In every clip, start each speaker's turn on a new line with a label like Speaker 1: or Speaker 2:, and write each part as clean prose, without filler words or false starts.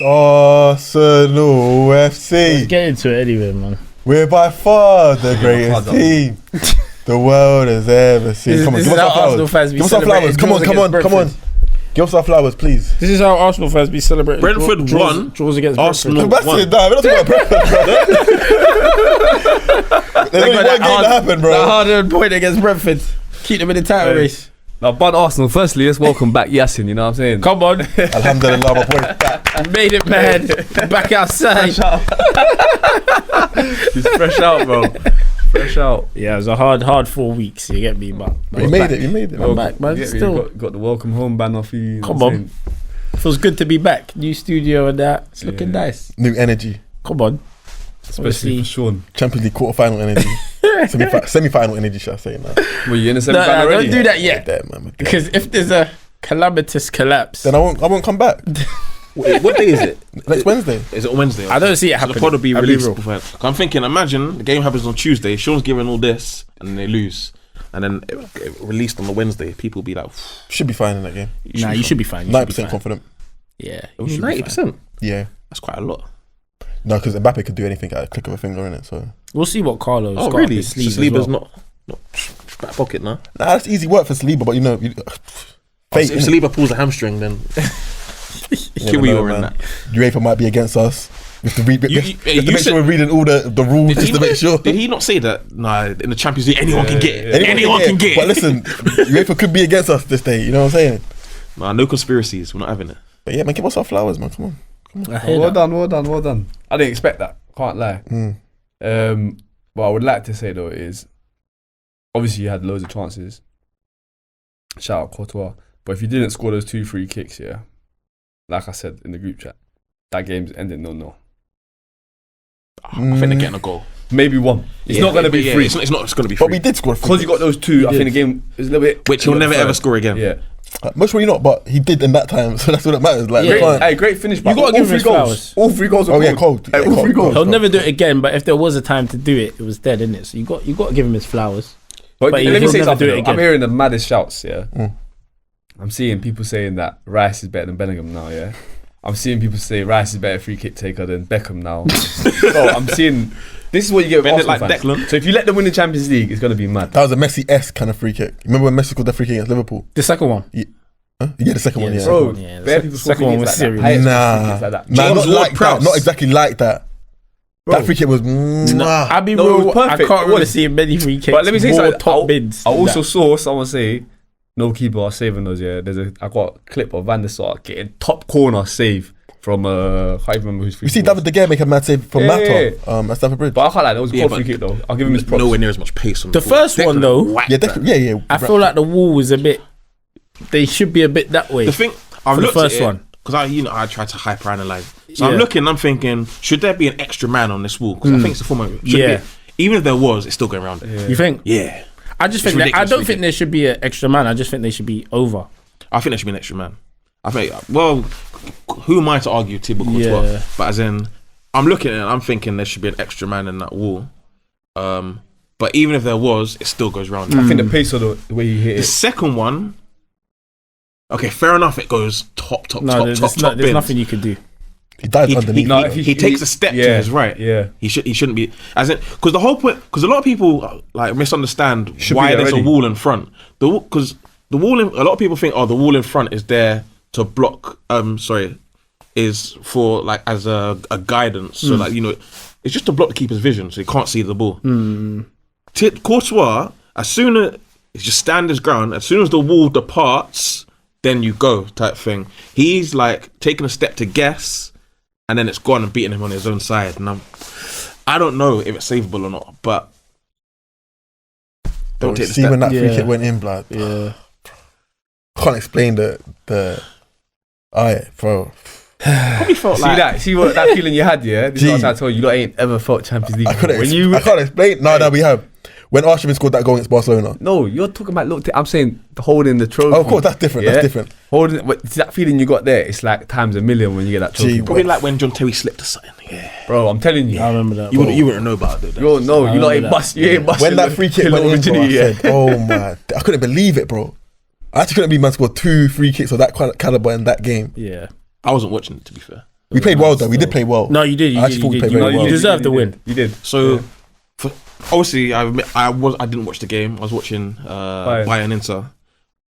Speaker 1: Arsenal FC.
Speaker 2: Let's get into it anyway, man.
Speaker 1: We're by far the greatest team the world has ever seen. Come on, give us our flowers. Give us our flowers. Come on. Give us our flowers, please.
Speaker 2: This is how Arsenal fans be celebrating.
Speaker 3: Brentford won.
Speaker 2: Draws against
Speaker 3: Arsenal
Speaker 2: Brentford.
Speaker 3: won.
Speaker 1: We're not talking about Brentford, bro. There's only one game that happened, bro.
Speaker 2: The hard-earned point against Brentford. Keep them in the title race.
Speaker 4: Now, Bun Arsenal, firstly, let's welcome back Yasin, you know what I'm saying?
Speaker 2: Come on.
Speaker 1: Alhamdulillah, my boy.
Speaker 2: Made it, man. Back outside.
Speaker 4: He's fresh out, bro. Fresh out.
Speaker 2: Yeah, it was a hard 4 weeks, you get me, but
Speaker 1: You made it.
Speaker 2: I'm back, man.
Speaker 4: You
Speaker 2: Still,
Speaker 4: got the welcome home ban off you.
Speaker 2: Come on. Feels good to be back. New studio and that. It's looking nice.
Speaker 1: New energy.
Speaker 2: Come on.
Speaker 4: Especially for Sean.
Speaker 1: Champions League quarter-final energy. Semi-final energy, should I say now?
Speaker 4: Well, you in the semi-final already?
Speaker 2: Don't do that yet.
Speaker 1: There, man,
Speaker 2: Because if there's a calamitous collapse,
Speaker 1: then I won't come back.
Speaker 3: Wait, what day is it?
Speaker 1: Next Wednesday.
Speaker 3: Is it on Wednesday?
Speaker 2: I don't see it
Speaker 3: So
Speaker 2: happening.
Speaker 3: the pod will be
Speaker 2: I'll be
Speaker 3: released
Speaker 2: real.
Speaker 3: before. I'm thinking, imagine the game happens on Tuesday. Sean's giving all this, and then they lose, and then it released on the Wednesday. People will be like,
Speaker 1: Should be fine in that game.
Speaker 2: You should be fine.
Speaker 1: 90% confident.
Speaker 2: Yeah.
Speaker 3: It was 90%.
Speaker 1: Yeah.
Speaker 3: That's quite a lot.
Speaker 1: No, because Mbappe could do anything at a click of a finger, innit? So.
Speaker 2: We'll see what Carlo's got
Speaker 3: really?
Speaker 2: up his sleeve as
Speaker 3: Saliba's
Speaker 2: well.
Speaker 3: not back pocket now.
Speaker 1: Nah, that's easy work for Saliba, but you know, fate,
Speaker 3: If
Speaker 1: innit?
Speaker 3: Saliba pulls a hamstring, then Kiwi were in that.
Speaker 1: UEFA might be against us. We have to, we have
Speaker 3: You
Speaker 1: to make
Speaker 3: said-
Speaker 1: sure we're reading all the rules just to make sure.
Speaker 3: Did he not say that? Nah, in the Champions League, anyone can get it.
Speaker 1: Anyone
Speaker 3: Anyone can get
Speaker 1: But
Speaker 3: it.
Speaker 1: listen, UEFA could be against us this day. You know what I'm saying?
Speaker 3: Nah, no conspiracies. We're not having it.
Speaker 1: But yeah, man, give us our flowers, man. Come on.
Speaker 2: I hear
Speaker 4: Well
Speaker 2: that.
Speaker 4: done. I didn't expect that. Can't lie. What I would like to say though is, obviously you had loads of chances. Shout out Courtois. But if you didn't score those 2 free kicks, yeah, like I said in the group chat, that game's ending 0-0.
Speaker 3: I think they're getting a goal.
Speaker 4: Maybe 1. It's not going to be 3.
Speaker 3: It's not going to be
Speaker 1: But
Speaker 3: 3.
Speaker 1: we did score.
Speaker 4: Because you got those 2, I think the game is a little bit...
Speaker 3: Which he'll never ever score again.
Speaker 4: Yeah.
Speaker 1: Most probably not, but he did in that time, so that's what it matters. Like,
Speaker 2: Yeah.
Speaker 1: we can't-
Speaker 4: Great finish.
Speaker 2: You gotta give him his flowers.
Speaker 4: All 3 goals.
Speaker 1: Oh yeah, cold.
Speaker 4: Hey, all 3 goals.
Speaker 2: He'll never do it again, but if there was a time to do it, it was dead, innit? So you got to give him his flowers.
Speaker 4: But
Speaker 2: But
Speaker 4: let me
Speaker 2: he'll
Speaker 4: say
Speaker 2: never
Speaker 4: something.
Speaker 2: do it
Speaker 4: Though.
Speaker 2: again.
Speaker 4: I'm hearing the maddest shouts. Yeah,
Speaker 1: Mm.
Speaker 4: I'm seeing people saying that Rice is better than Bellingham now. Yeah, I'm seeing people say Rice is better free kick taker than Beckham now. Bro, I'm seeing. This is what you get with
Speaker 3: Bend it
Speaker 4: Arsenal
Speaker 3: like
Speaker 4: fans.
Speaker 3: Declan.
Speaker 4: So if you let them win the Champions League, it's gonna be mad.
Speaker 1: That was a Messi-esque kind of free kick. Remember when Messi scored that free kick against Liverpool?
Speaker 2: The second one.
Speaker 1: Huh? Yeah, the second one.
Speaker 2: the
Speaker 1: Yeah.
Speaker 2: second
Speaker 4: Bro,
Speaker 2: one, yeah, the
Speaker 4: bare people
Speaker 2: second
Speaker 4: score
Speaker 2: one
Speaker 4: free
Speaker 2: was
Speaker 4: kicks like
Speaker 2: serious.
Speaker 4: that. Highest free
Speaker 1: Nah,
Speaker 4: kicks like that.
Speaker 1: nah,
Speaker 3: James
Speaker 1: not like
Speaker 3: Ward-Prowse.
Speaker 1: that. Not exactly like that.
Speaker 4: Bro.
Speaker 1: That free kick was. Mwah.
Speaker 2: I'll be
Speaker 4: No, it
Speaker 2: real.
Speaker 4: was
Speaker 2: I
Speaker 4: perfect.
Speaker 2: can't
Speaker 4: It
Speaker 2: really
Speaker 4: was.
Speaker 2: see many free kicks.
Speaker 4: But let me say
Speaker 2: more
Speaker 4: something.
Speaker 2: top bids.
Speaker 4: I
Speaker 2: than
Speaker 4: also
Speaker 2: that.
Speaker 4: saw someone say, "No keeper are saving those." Yeah, I got a clip of Van der Sar getting top corner save from I can't even remember who's free.
Speaker 1: You see
Speaker 4: kick was.
Speaker 1: David De Gea make a mad save from
Speaker 4: Yeah,
Speaker 1: Mata at Stamford Bridge.
Speaker 4: But I can't lie, that was a
Speaker 3: Yeah,
Speaker 4: cold
Speaker 3: but
Speaker 4: free kick though. I'll give him his props.
Speaker 3: Nowhere near as much pace on
Speaker 2: The
Speaker 3: ball.
Speaker 2: first one,
Speaker 3: Declan
Speaker 2: though,
Speaker 3: whacked
Speaker 1: Yeah,
Speaker 3: that.
Speaker 1: yeah.
Speaker 2: I feel like the wall was a bit. They should be a bit that way.
Speaker 3: The thing I've
Speaker 2: For the
Speaker 3: looked
Speaker 2: first
Speaker 3: at it,
Speaker 2: one.
Speaker 3: because I tried to hyper-analyze. So
Speaker 2: Yeah.
Speaker 3: I'm looking, I'm thinking, should there be an extra man on this wall? Because I think it's the format.
Speaker 2: Yeah.
Speaker 3: Even if there was, it's still going around it.
Speaker 2: You think?
Speaker 3: Yeah.
Speaker 2: I just
Speaker 3: It's
Speaker 2: think that, I
Speaker 3: ridiculous
Speaker 2: don't
Speaker 3: free
Speaker 2: think
Speaker 3: kick.
Speaker 2: there should be an extra man. I just think they should be over.
Speaker 3: I think there should be an extra man. I think, well, who am I to argue Thibaut Courtois?
Speaker 2: Yeah.
Speaker 3: But as in, I'm looking at it and I'm thinking there should be an extra man in that wall. But even if there was, it still goes round.
Speaker 4: I think the pace of the way he hit
Speaker 3: The
Speaker 4: it.
Speaker 3: second one, okay, fair enough, it goes top
Speaker 2: No, there's
Speaker 3: bins.
Speaker 2: nothing you could do.
Speaker 1: He died underneath.
Speaker 4: No,
Speaker 3: He takes a step to his right.
Speaker 4: Yeah.
Speaker 3: He shouldn't be, as in, because the whole point, because a lot of people like misunderstand
Speaker 4: Should
Speaker 3: why
Speaker 4: be
Speaker 3: there's
Speaker 4: already.
Speaker 3: a wall in front. Because the wall in, a lot of people think, oh, the wall in front is there to block. Is for like as a guidance. So like, you know, it's just to block the keeper's vision, so he can't see the ball. Courtois, as soon as he just stand his ground, as soon as the wall departs, then you go type thing. He's like taking a step to guess, and then it's gone and beating him on his own side. And I don't know if it's savable or not, but don't take the
Speaker 1: See
Speaker 3: step.
Speaker 1: when that free
Speaker 2: Yeah.
Speaker 1: kick went in, blood.
Speaker 2: Yeah.
Speaker 1: Can't explain the. Alright, bro.
Speaker 3: Probably felt
Speaker 4: See
Speaker 3: like
Speaker 4: that? See what that feeling you had? Yeah. This is what I'm trying to tell you. You lot ain't ever felt Champions League.
Speaker 1: I couldn't.
Speaker 4: When
Speaker 1: I can't explain. No, we have. When Arsenal scored that goal against Barcelona.
Speaker 4: No, you're talking about. Look, I'm saying holding the trophy.
Speaker 1: Oh, of course, that's different.
Speaker 4: Yeah?
Speaker 1: That's different.
Speaker 4: Holding, but see that feeling you got there. It's like times a million when you get that trophy,
Speaker 1: Gee,
Speaker 4: bro.
Speaker 3: probably like when John Terry slipped a sign. Yeah,
Speaker 4: I'm telling you.
Speaker 2: I remember that.
Speaker 3: you wouldn't know about it.
Speaker 4: Yo, no, you lot ain't
Speaker 2: that.
Speaker 4: bust. You ain't bust.
Speaker 1: When that free kick went in, bro, I said, "Oh my!" I couldn't believe it, bro. I actually couldn't believe man scored 2 free kicks of that caliber in that game.
Speaker 2: Yeah.
Speaker 3: I wasn't watching it, to be fair.
Speaker 1: We played well though. We did play well.
Speaker 2: No, you did.
Speaker 1: I actually thought we played very well.
Speaker 2: You deserved the win.
Speaker 4: You did.
Speaker 3: So, obviously, I didn't watch the game. I was watching Bayern Inter.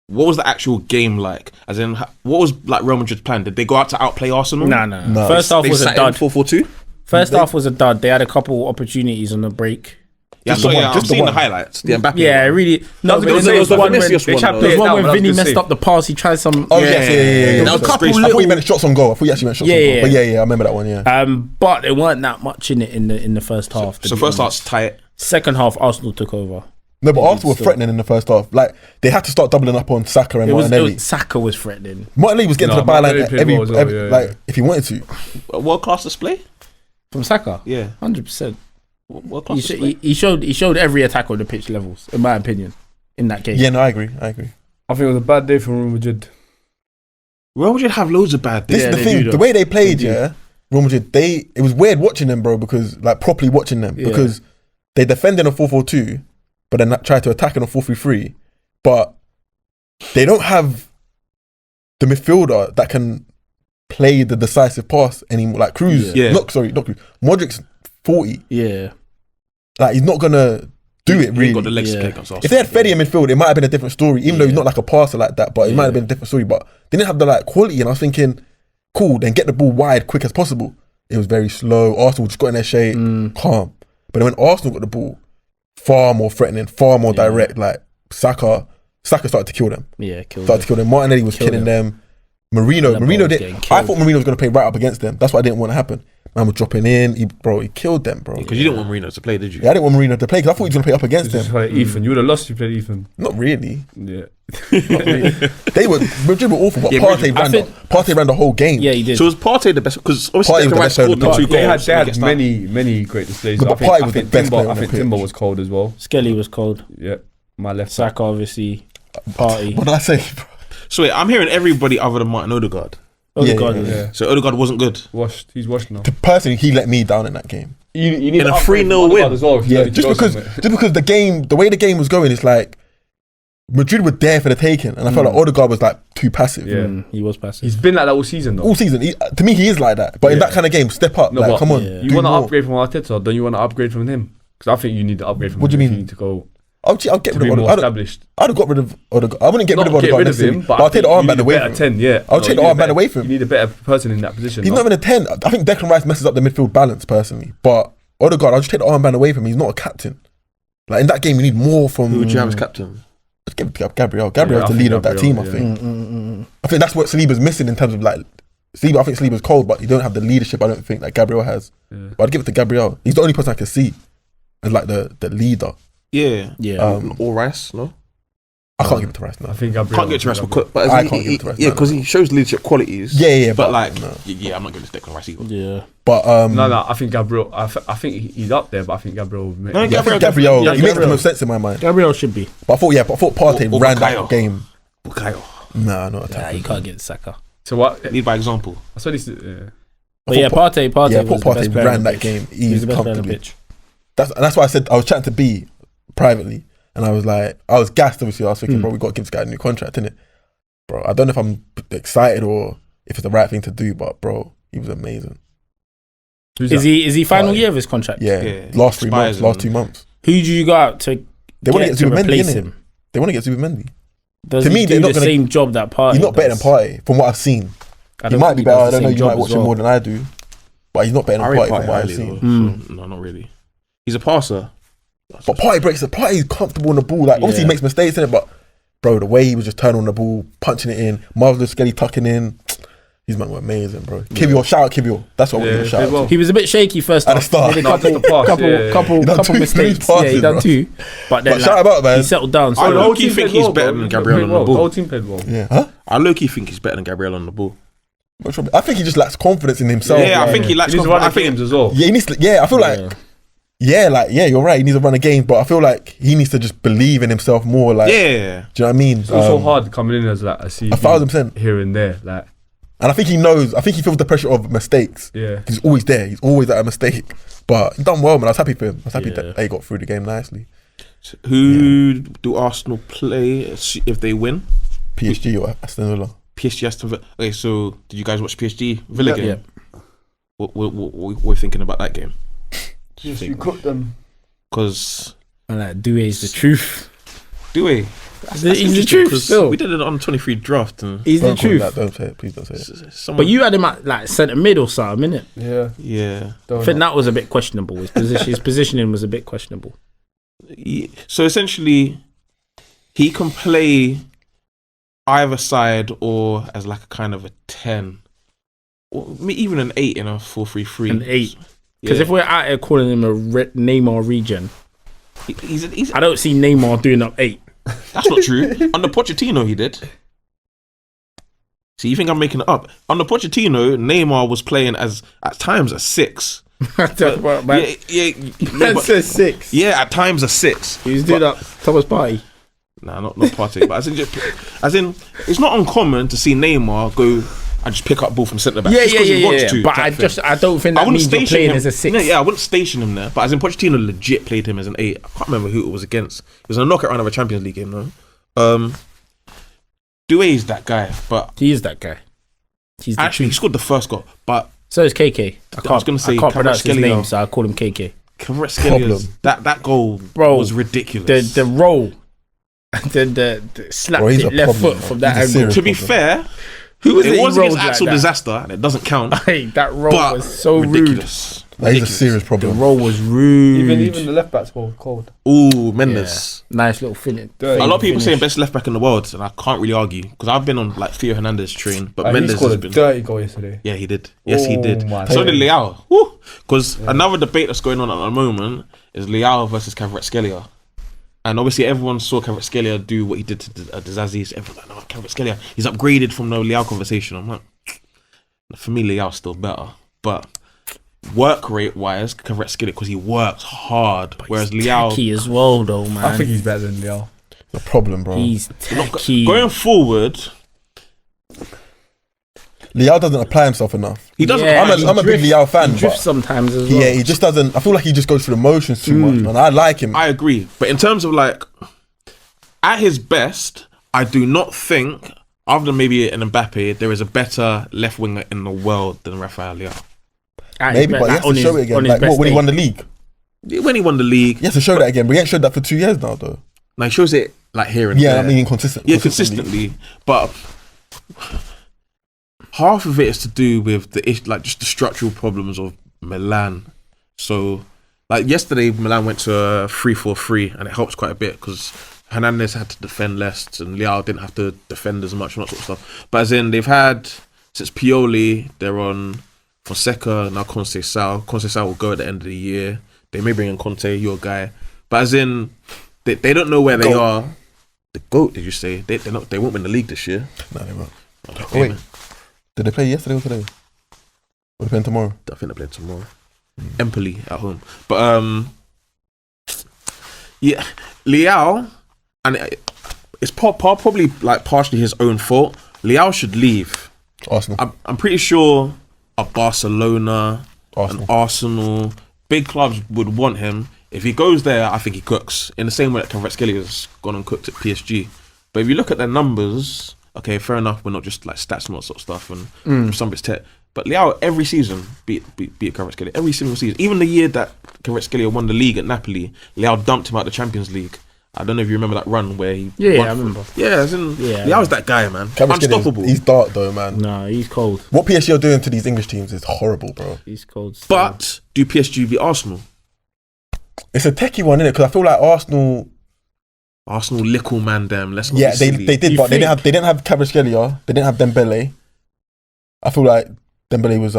Speaker 3: What was the actual game like? As in, what was like Real Madrid's plan? Did they go out to outplay Arsenal?
Speaker 2: No. First half was a dud.
Speaker 3: 4-4-2.
Speaker 2: First half was a dud. They had a couple opportunities on the break.
Speaker 3: Yeah, I've seen the highlights. The Mbappe.
Speaker 2: Yeah, really. No,
Speaker 3: there was one
Speaker 2: when Vinny messed up the pass. He tried some.
Speaker 1: Oh yeah. That was I thought you meant shots on goal. I thought you actually meant shots on goal. But yeah, I remember that one. Yeah.
Speaker 2: But there weren't that much in it in the first half.
Speaker 3: So first half's tight.
Speaker 2: Second half, Arsenal took over.
Speaker 1: No, but Arsenal were threatening in the first half. Like they had to start doubling up on Saka and Martinelli.
Speaker 2: Saka was threatening.
Speaker 1: Martinelli was getting to the byline like if he wanted to.
Speaker 3: World class display
Speaker 2: from Saka.
Speaker 3: Yeah,
Speaker 2: 100%.
Speaker 3: World class
Speaker 2: display. He showed every attack on the pitch levels, in my opinion, in that game.
Speaker 1: Yeah, no, I agree.
Speaker 4: I think it was a bad day for Real Madrid.
Speaker 3: Real Madrid have loads of bad days.
Speaker 1: This is the thing. The way they played, Real Madrid. It was weird watching them, bro, because like properly watching them because they defend in a 4-4-2. But then try to attack in a 4-3-3. But they don't have the midfielder that can play the decisive pass anymore. Like Cruz.
Speaker 3: Yeah.
Speaker 1: Not Cruz. Modric's 40.
Speaker 2: Yeah.
Speaker 1: Like he's not gonna do it really.
Speaker 3: Got the legs to play against Arsenal.
Speaker 1: If they had Fede in midfield, it might have been a different story. Even though he's not like a passer like that, but it might have been a different story. But they didn't have the like quality, and I was thinking, cool, then get the ball wide quick as possible. It was very slow. Arsenal just got in their shape, calm. But then when Arsenal got the ball, far more threatening, far more direct. Like Saka started to kill them.
Speaker 2: Yeah,
Speaker 1: started to kill them. Martinelli was killing them. Marino did. I thought Marino was going to play right up against them. That's why I didn't want to happen. Man was dropping in. He killed them, bro.
Speaker 3: Because you didn't want Marino to play, did you?
Speaker 1: Yeah, I didn't want Marino to play because I thought he was going to play up against them.
Speaker 4: Like Ethan, you would have lost if you played Ethan.
Speaker 1: Not really.
Speaker 4: Yeah.
Speaker 1: Not really. Madrid were awful, but Partey ran the whole game.
Speaker 2: Yeah, he did.
Speaker 3: So was Partey the best? Because obviously
Speaker 1: Partey was the best player.
Speaker 3: They
Speaker 4: had many great displays.
Speaker 1: But Partey was the best player.
Speaker 4: I think Timber was cold as well.
Speaker 2: Skelly was cold.
Speaker 4: Yeah, my left.
Speaker 2: Saka obviously. Partey.
Speaker 1: What did I say, bro?
Speaker 3: So wait, I'm hearing everybody other than Martin Odegaard. So Odegaard wasn't good.
Speaker 4: He's washed now.
Speaker 1: Personally, he let me down in that game.
Speaker 4: You need
Speaker 3: in a 3-0 win
Speaker 4: as well.
Speaker 1: Yeah, just because the way the game was going, it's like Madrid were there for the taking, and I felt like Odegaard was like too passive.
Speaker 2: Yeah, he was passive.
Speaker 4: He's been like that all season though.
Speaker 1: All season, to me, he is like that. But in that kind of game, step up. No, come on.
Speaker 4: You want to upgrade from Arteta? Don't you want to upgrade from him? Because I think you need to upgrade from him.
Speaker 1: What do you mean?
Speaker 4: You need to go.
Speaker 1: I'll get rid of Odegaard. I'd have got rid of Odegaard. I wouldn't get rid of Odegaard necessarily, but I'll take the armband away from him.
Speaker 4: 10,
Speaker 1: I'll take the armband away from him.
Speaker 4: You need a better person in that position.
Speaker 1: He's not even a 10. I think Declan Rice messes up the midfield balance personally. But Odegaard, I'll just take the armband away from him. He's not a captain. Like in that game, you need more from...
Speaker 3: Who would you have as captain?
Speaker 1: Let's give it to Gabriel. Gabriel's the leader of that team, I think. I think that's what Saliba's missing in terms of like... I think Saliba's cold, but he don't have the leadership I don't think that Gabriel has. But I'd give it to Gabriel. He's the only person I can see as like the leader.
Speaker 3: Yeah. Or Rice, no?
Speaker 1: I can't give it to Rice. No,
Speaker 4: I think Gabriel.
Speaker 3: Can't give it to Rice, but
Speaker 1: I can't give it to Rice.
Speaker 3: Yeah, because he shows leadership qualities.
Speaker 1: Yeah,
Speaker 3: but like, I'm not giving it to Declan Rice either.
Speaker 2: Yeah,
Speaker 1: but
Speaker 4: no, I think Gabriel. I think he's up there, but I think Gabriel.
Speaker 1: Gabriel, he makes the most sense in my mind.
Speaker 2: Gabriel should be.
Speaker 1: But I thought Partey ran that game.
Speaker 3: Bukayo.
Speaker 1: Nah, not attacking.
Speaker 2: You can't get Saka.
Speaker 4: So what?
Speaker 3: Lead by example.
Speaker 4: I saw this.
Speaker 2: But Partey. Yeah,
Speaker 1: Partey ran that game. He was comfortably. That's why I said I was chatting to B privately. And I was like, I was gassed obviously. I was thinking, bro, we got to give this guy a new contract, innit? Bro, I don't know if I'm excited or if it's the right thing to do, but bro, he was amazing.
Speaker 2: Is he final year of his contract?
Speaker 1: Yeah. Last 3 months, last 2 months.
Speaker 2: Who do you go out to
Speaker 1: They want to get
Speaker 2: Zubimendi,
Speaker 1: innit? They want to get Zubimendi.
Speaker 2: Does he do the same job that Partey?
Speaker 1: He's not better than Partey, from what I've seen. He might be better, I don't know, you might watch him more than I do. But he's not better than Partey from what I've seen.
Speaker 3: No, not really. He's a passer.
Speaker 1: But Partey's comfortable on the ball. Like obviously he makes mistakes in it, but bro, the way he was just turning on the ball, punching it in, marvelous Skelly tucking in. These men were amazing, bro. Kivior, shout out Kivior. That's what we're gonna shout out.
Speaker 2: He was a bit shaky first
Speaker 1: at the start.
Speaker 2: Made a couple mistakes. He done two. But then
Speaker 1: shout out, man.
Speaker 2: He settled down.
Speaker 3: I low-key think he's better than Gabriel on the ball.
Speaker 4: The whole team played well.
Speaker 1: Yeah. Huh?
Speaker 3: I low-key think he's better than Gabriel on the ball.
Speaker 1: I think he just lacks confidence in himself.
Speaker 3: Yeah, I think he lacks confidence.
Speaker 4: I think as well.
Speaker 1: Yeah, he needs to, I feel like you're right. He needs to run a game, but I feel like he needs to just believe in himself more. Like, do you know what I mean?
Speaker 4: It's also hard coming in as like a CB
Speaker 1: 1,000%
Speaker 4: here and there, like.
Speaker 1: And I think he knows. I think he feels the pressure of mistakes.
Speaker 4: Yeah,
Speaker 1: he's always there. He's always at a mistake, but he's done well, man. I was happy for him. I was happy that he got through the game nicely.
Speaker 3: So who do Arsenal play if they win?
Speaker 1: PSG or Aston Villa?
Speaker 3: PSG, Aston Villa. Okay, so did you guys watch PSG Villa game?
Speaker 2: Yeah.
Speaker 3: what we're thinking about that game.
Speaker 4: Just you cooked them.
Speaker 3: Because
Speaker 2: And like, Doué's the truth.
Speaker 3: Doué.
Speaker 2: He's the truth still.
Speaker 3: We did it on 23 draft. And
Speaker 2: He's the
Speaker 1: Don't call him
Speaker 2: truth.
Speaker 1: that, don't say it. Please don't say it.
Speaker 2: But you had him at like centre mid or something, innit?
Speaker 4: Yeah.
Speaker 2: I think that was a bit questionable. His positioning was a bit questionable.
Speaker 3: So essentially, he can play either side or as like a kind of a 10. Or even an 8 in a 4-3-3.
Speaker 2: An 8. Because if we're out here calling him a Neymar regen,
Speaker 3: he's
Speaker 2: I don't see Neymar doing up 8.
Speaker 3: That's not true. Under Pochettino, he did. See, you think I'm making it up? Under Pochettino, Neymar was playing as at times a 6.
Speaker 2: That's
Speaker 3: a
Speaker 2: 6.
Speaker 3: Yeah, at times a 6.
Speaker 2: He was doing up Thomas Partey.
Speaker 3: Nah, not Partey. But as in, it's not uncommon to see Neymar go and just pick up ball from centre back.
Speaker 2: Yeah.
Speaker 3: To,
Speaker 2: but I don't think that means you're playing as a 6.
Speaker 3: Yeah, I wouldn't station him there. But as in, Pochettino legit played him as an 8. I can't remember who it was against. It was a knockout round of a Champions League game, though. Doué is that guy, but
Speaker 2: he is that guy. He's the
Speaker 3: actually, he scored the first goal, but
Speaker 2: so is KK.
Speaker 3: I was going to say,
Speaker 2: I can't pronounce his
Speaker 3: Kvaratskhelia.
Speaker 2: name, so I call him KK.
Speaker 3: Kvaratskhelia, that goal was ridiculous.
Speaker 2: The roll, the slap it left foot from that angle.
Speaker 3: To be fair,
Speaker 2: who was
Speaker 3: it was against
Speaker 2: like
Speaker 3: Axel
Speaker 2: that?
Speaker 3: Disaster, and it doesn't count.
Speaker 2: Hey, that roll
Speaker 3: but
Speaker 2: was so
Speaker 3: ridiculous.
Speaker 1: That is a serious problem.
Speaker 2: The roll was rude.
Speaker 4: Even the left backs were cold.
Speaker 3: Ooh, Mendes.
Speaker 2: Yeah. Nice little finish.
Speaker 3: A lot of people saying best left back in the world, and I can't really argue because I've been on like Theo Hernandez train, but Mendes
Speaker 4: he scored
Speaker 3: has
Speaker 4: a
Speaker 3: been
Speaker 4: dirty goal yesterday.
Speaker 3: Yeah, he did. Yes, he did.
Speaker 4: My
Speaker 3: So did
Speaker 4: God.
Speaker 3: Leao. Because another debate that's going on at the moment is Leao versus Kvaratskhelia. And obviously everyone saw Kvaratskhelia do what he did to Dizazi. Everyone's like, no, Kvaratskhelia, he's upgraded from the Leao conversation. I'm like, for me, Leao's still better. But work rate wise, Kvaratskhelia, because he works hard. But whereas Leao...
Speaker 2: tacky as well, though, man.
Speaker 4: I think he's better than Leao.
Speaker 1: The problem, bro.
Speaker 2: He's tacky.
Speaker 3: Going forward...
Speaker 1: Leao doesn't apply himself enough.
Speaker 3: He doesn't.
Speaker 2: Yeah,
Speaker 1: I'm a big Leao fan.
Speaker 2: He drifts
Speaker 1: But
Speaker 2: sometimes as well.
Speaker 1: yeah, he just doesn't. I feel like he just goes through the motions too much, man. I like him.
Speaker 3: I agree. But in terms of like... At his best, I do not think, other than maybe an Mbappe, there is a better left winger in the world than Rafael Leao.
Speaker 1: Maybe, but he has to show it again. Like, when he won the league?
Speaker 3: When he won the league...
Speaker 1: He has to show that again, but he ain't showed that for 2 years now, though.
Speaker 3: Like, he shows it like here and
Speaker 1: Yeah,
Speaker 3: there.
Speaker 1: I mean, consistently.
Speaker 3: But half of it is to do with the issue, like just the structural problems of Milan. So, like yesterday, Milan went to a 3-4-3, and it helps quite a bit because Hernandez had to defend less, and Leao didn't have to defend as much and that sort of stuff. But as in, they've had since Pioli, they're on Fonseca, now Conceição. Conceição will go at the end of the year. They may bring in Conte, your guy. But as in, they don't know where they are. The GOAT, did you say? They won't win the league this year.
Speaker 1: No, they won't.
Speaker 3: Okay,
Speaker 1: Oh, wait,
Speaker 3: man.
Speaker 1: did they play yesterday or today? Or they playing tomorrow?
Speaker 3: I think they're playing tomorrow. Empoli at home. But yeah, Leao, and it's probably like partially his own fault. Leao should leave.
Speaker 1: Arsenal.
Speaker 3: I'm pretty sure a Barcelona,
Speaker 1: Arsenal.
Speaker 3: an Arsenal, big clubs would want him. If he goes there, I think he cooks. In the same way that Kvaratskhelia has gone and cooked at PSG. But if you look at their numbers, okay, fair enough, we're not just like stats and all that sort of stuff, and some bits tech. But Leao, every season, beat Kvaratskhelia. Every single season. Even the year that Kvaratskhelia won the league at Napoli, Leao dumped him out the Champions League. I don't know if you remember that run where he...
Speaker 2: Yeah, I remember.
Speaker 3: Yeah, as in, Leao's that guy, man. Unstoppable.
Speaker 1: He's dark, though, man.
Speaker 2: No, he's cold.
Speaker 1: What PSG are doing to these English teams is horrible, bro.
Speaker 2: He's cold.
Speaker 3: But do PSG beat Arsenal?
Speaker 1: It's a techie one, innit? Because I feel like Arsenal,
Speaker 3: little man, them. Let's not
Speaker 1: yeah,
Speaker 3: be
Speaker 1: they
Speaker 3: silly.
Speaker 1: did, but they didn't have Kvaratskhelia. They didn't have Dembele. I feel like Dembele was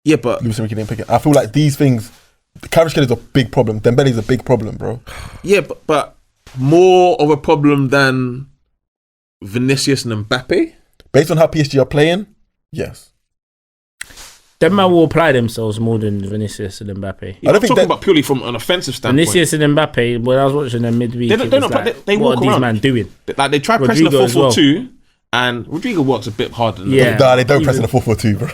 Speaker 3: Yeah, but
Speaker 1: Luis Enrique didn't pick it. I feel like these things, Kvaratskhelia is a big problem. Dembele is a big problem, bro.
Speaker 3: yeah, but more of a problem than Vinicius and Mbappe.
Speaker 1: Based on how PSG are playing, yes.
Speaker 2: Them man will apply themselves more than Vinicius and Mbappe.
Speaker 3: I'm talking about purely from an offensive standpoint.
Speaker 2: Vinicius and Mbappe, when I was watching them midweek,
Speaker 3: they
Speaker 2: what
Speaker 3: walk
Speaker 2: are these
Speaker 3: around.
Speaker 2: man doing?
Speaker 3: Like they try pressing the
Speaker 2: Rodrigo as
Speaker 3: 4-4-2, and Rodrigo works a bit harder than
Speaker 2: Yeah.
Speaker 1: Nah, they don't press in the 4-4-2, bro.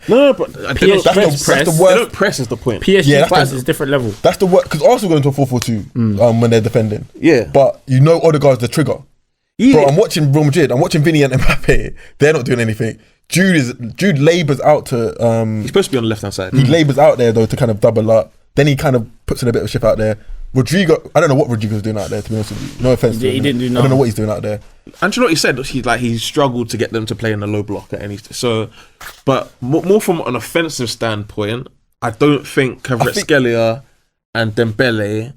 Speaker 3: No, but they
Speaker 2: PSG
Speaker 3: don't,
Speaker 2: press.
Speaker 1: that's the
Speaker 3: they
Speaker 1: worst.
Speaker 3: don't press is the point.
Speaker 2: PSG
Speaker 1: Yeah, that's
Speaker 2: class
Speaker 1: the-
Speaker 2: is different level.
Speaker 1: That's the worst. Because Arsenal go into a 4-4-2 when they're defending.
Speaker 3: Yeah.
Speaker 1: But you know Odegaard's the trigger.
Speaker 3: Yeah.
Speaker 1: Bro, I'm watching Real Madrid. I'm watching Vinny and Mbappe. They're not doing anything. Jude labours out to
Speaker 3: He's supposed to be on the left hand side.
Speaker 1: he labours out there though to kind of double up. Then he kind of puts in a bit of a shift out there. Rodrigo, I don't know what Rodrigo's doing out there, to be honest with you. No offense.
Speaker 2: He didn't do
Speaker 1: I don't
Speaker 2: nothing.
Speaker 1: know what he's doing out there.
Speaker 3: And do you know what he said? He struggled to get them to play in the low block at any. So, but more from an offensive standpoint, I don't think Kvaratskhelia and Dembele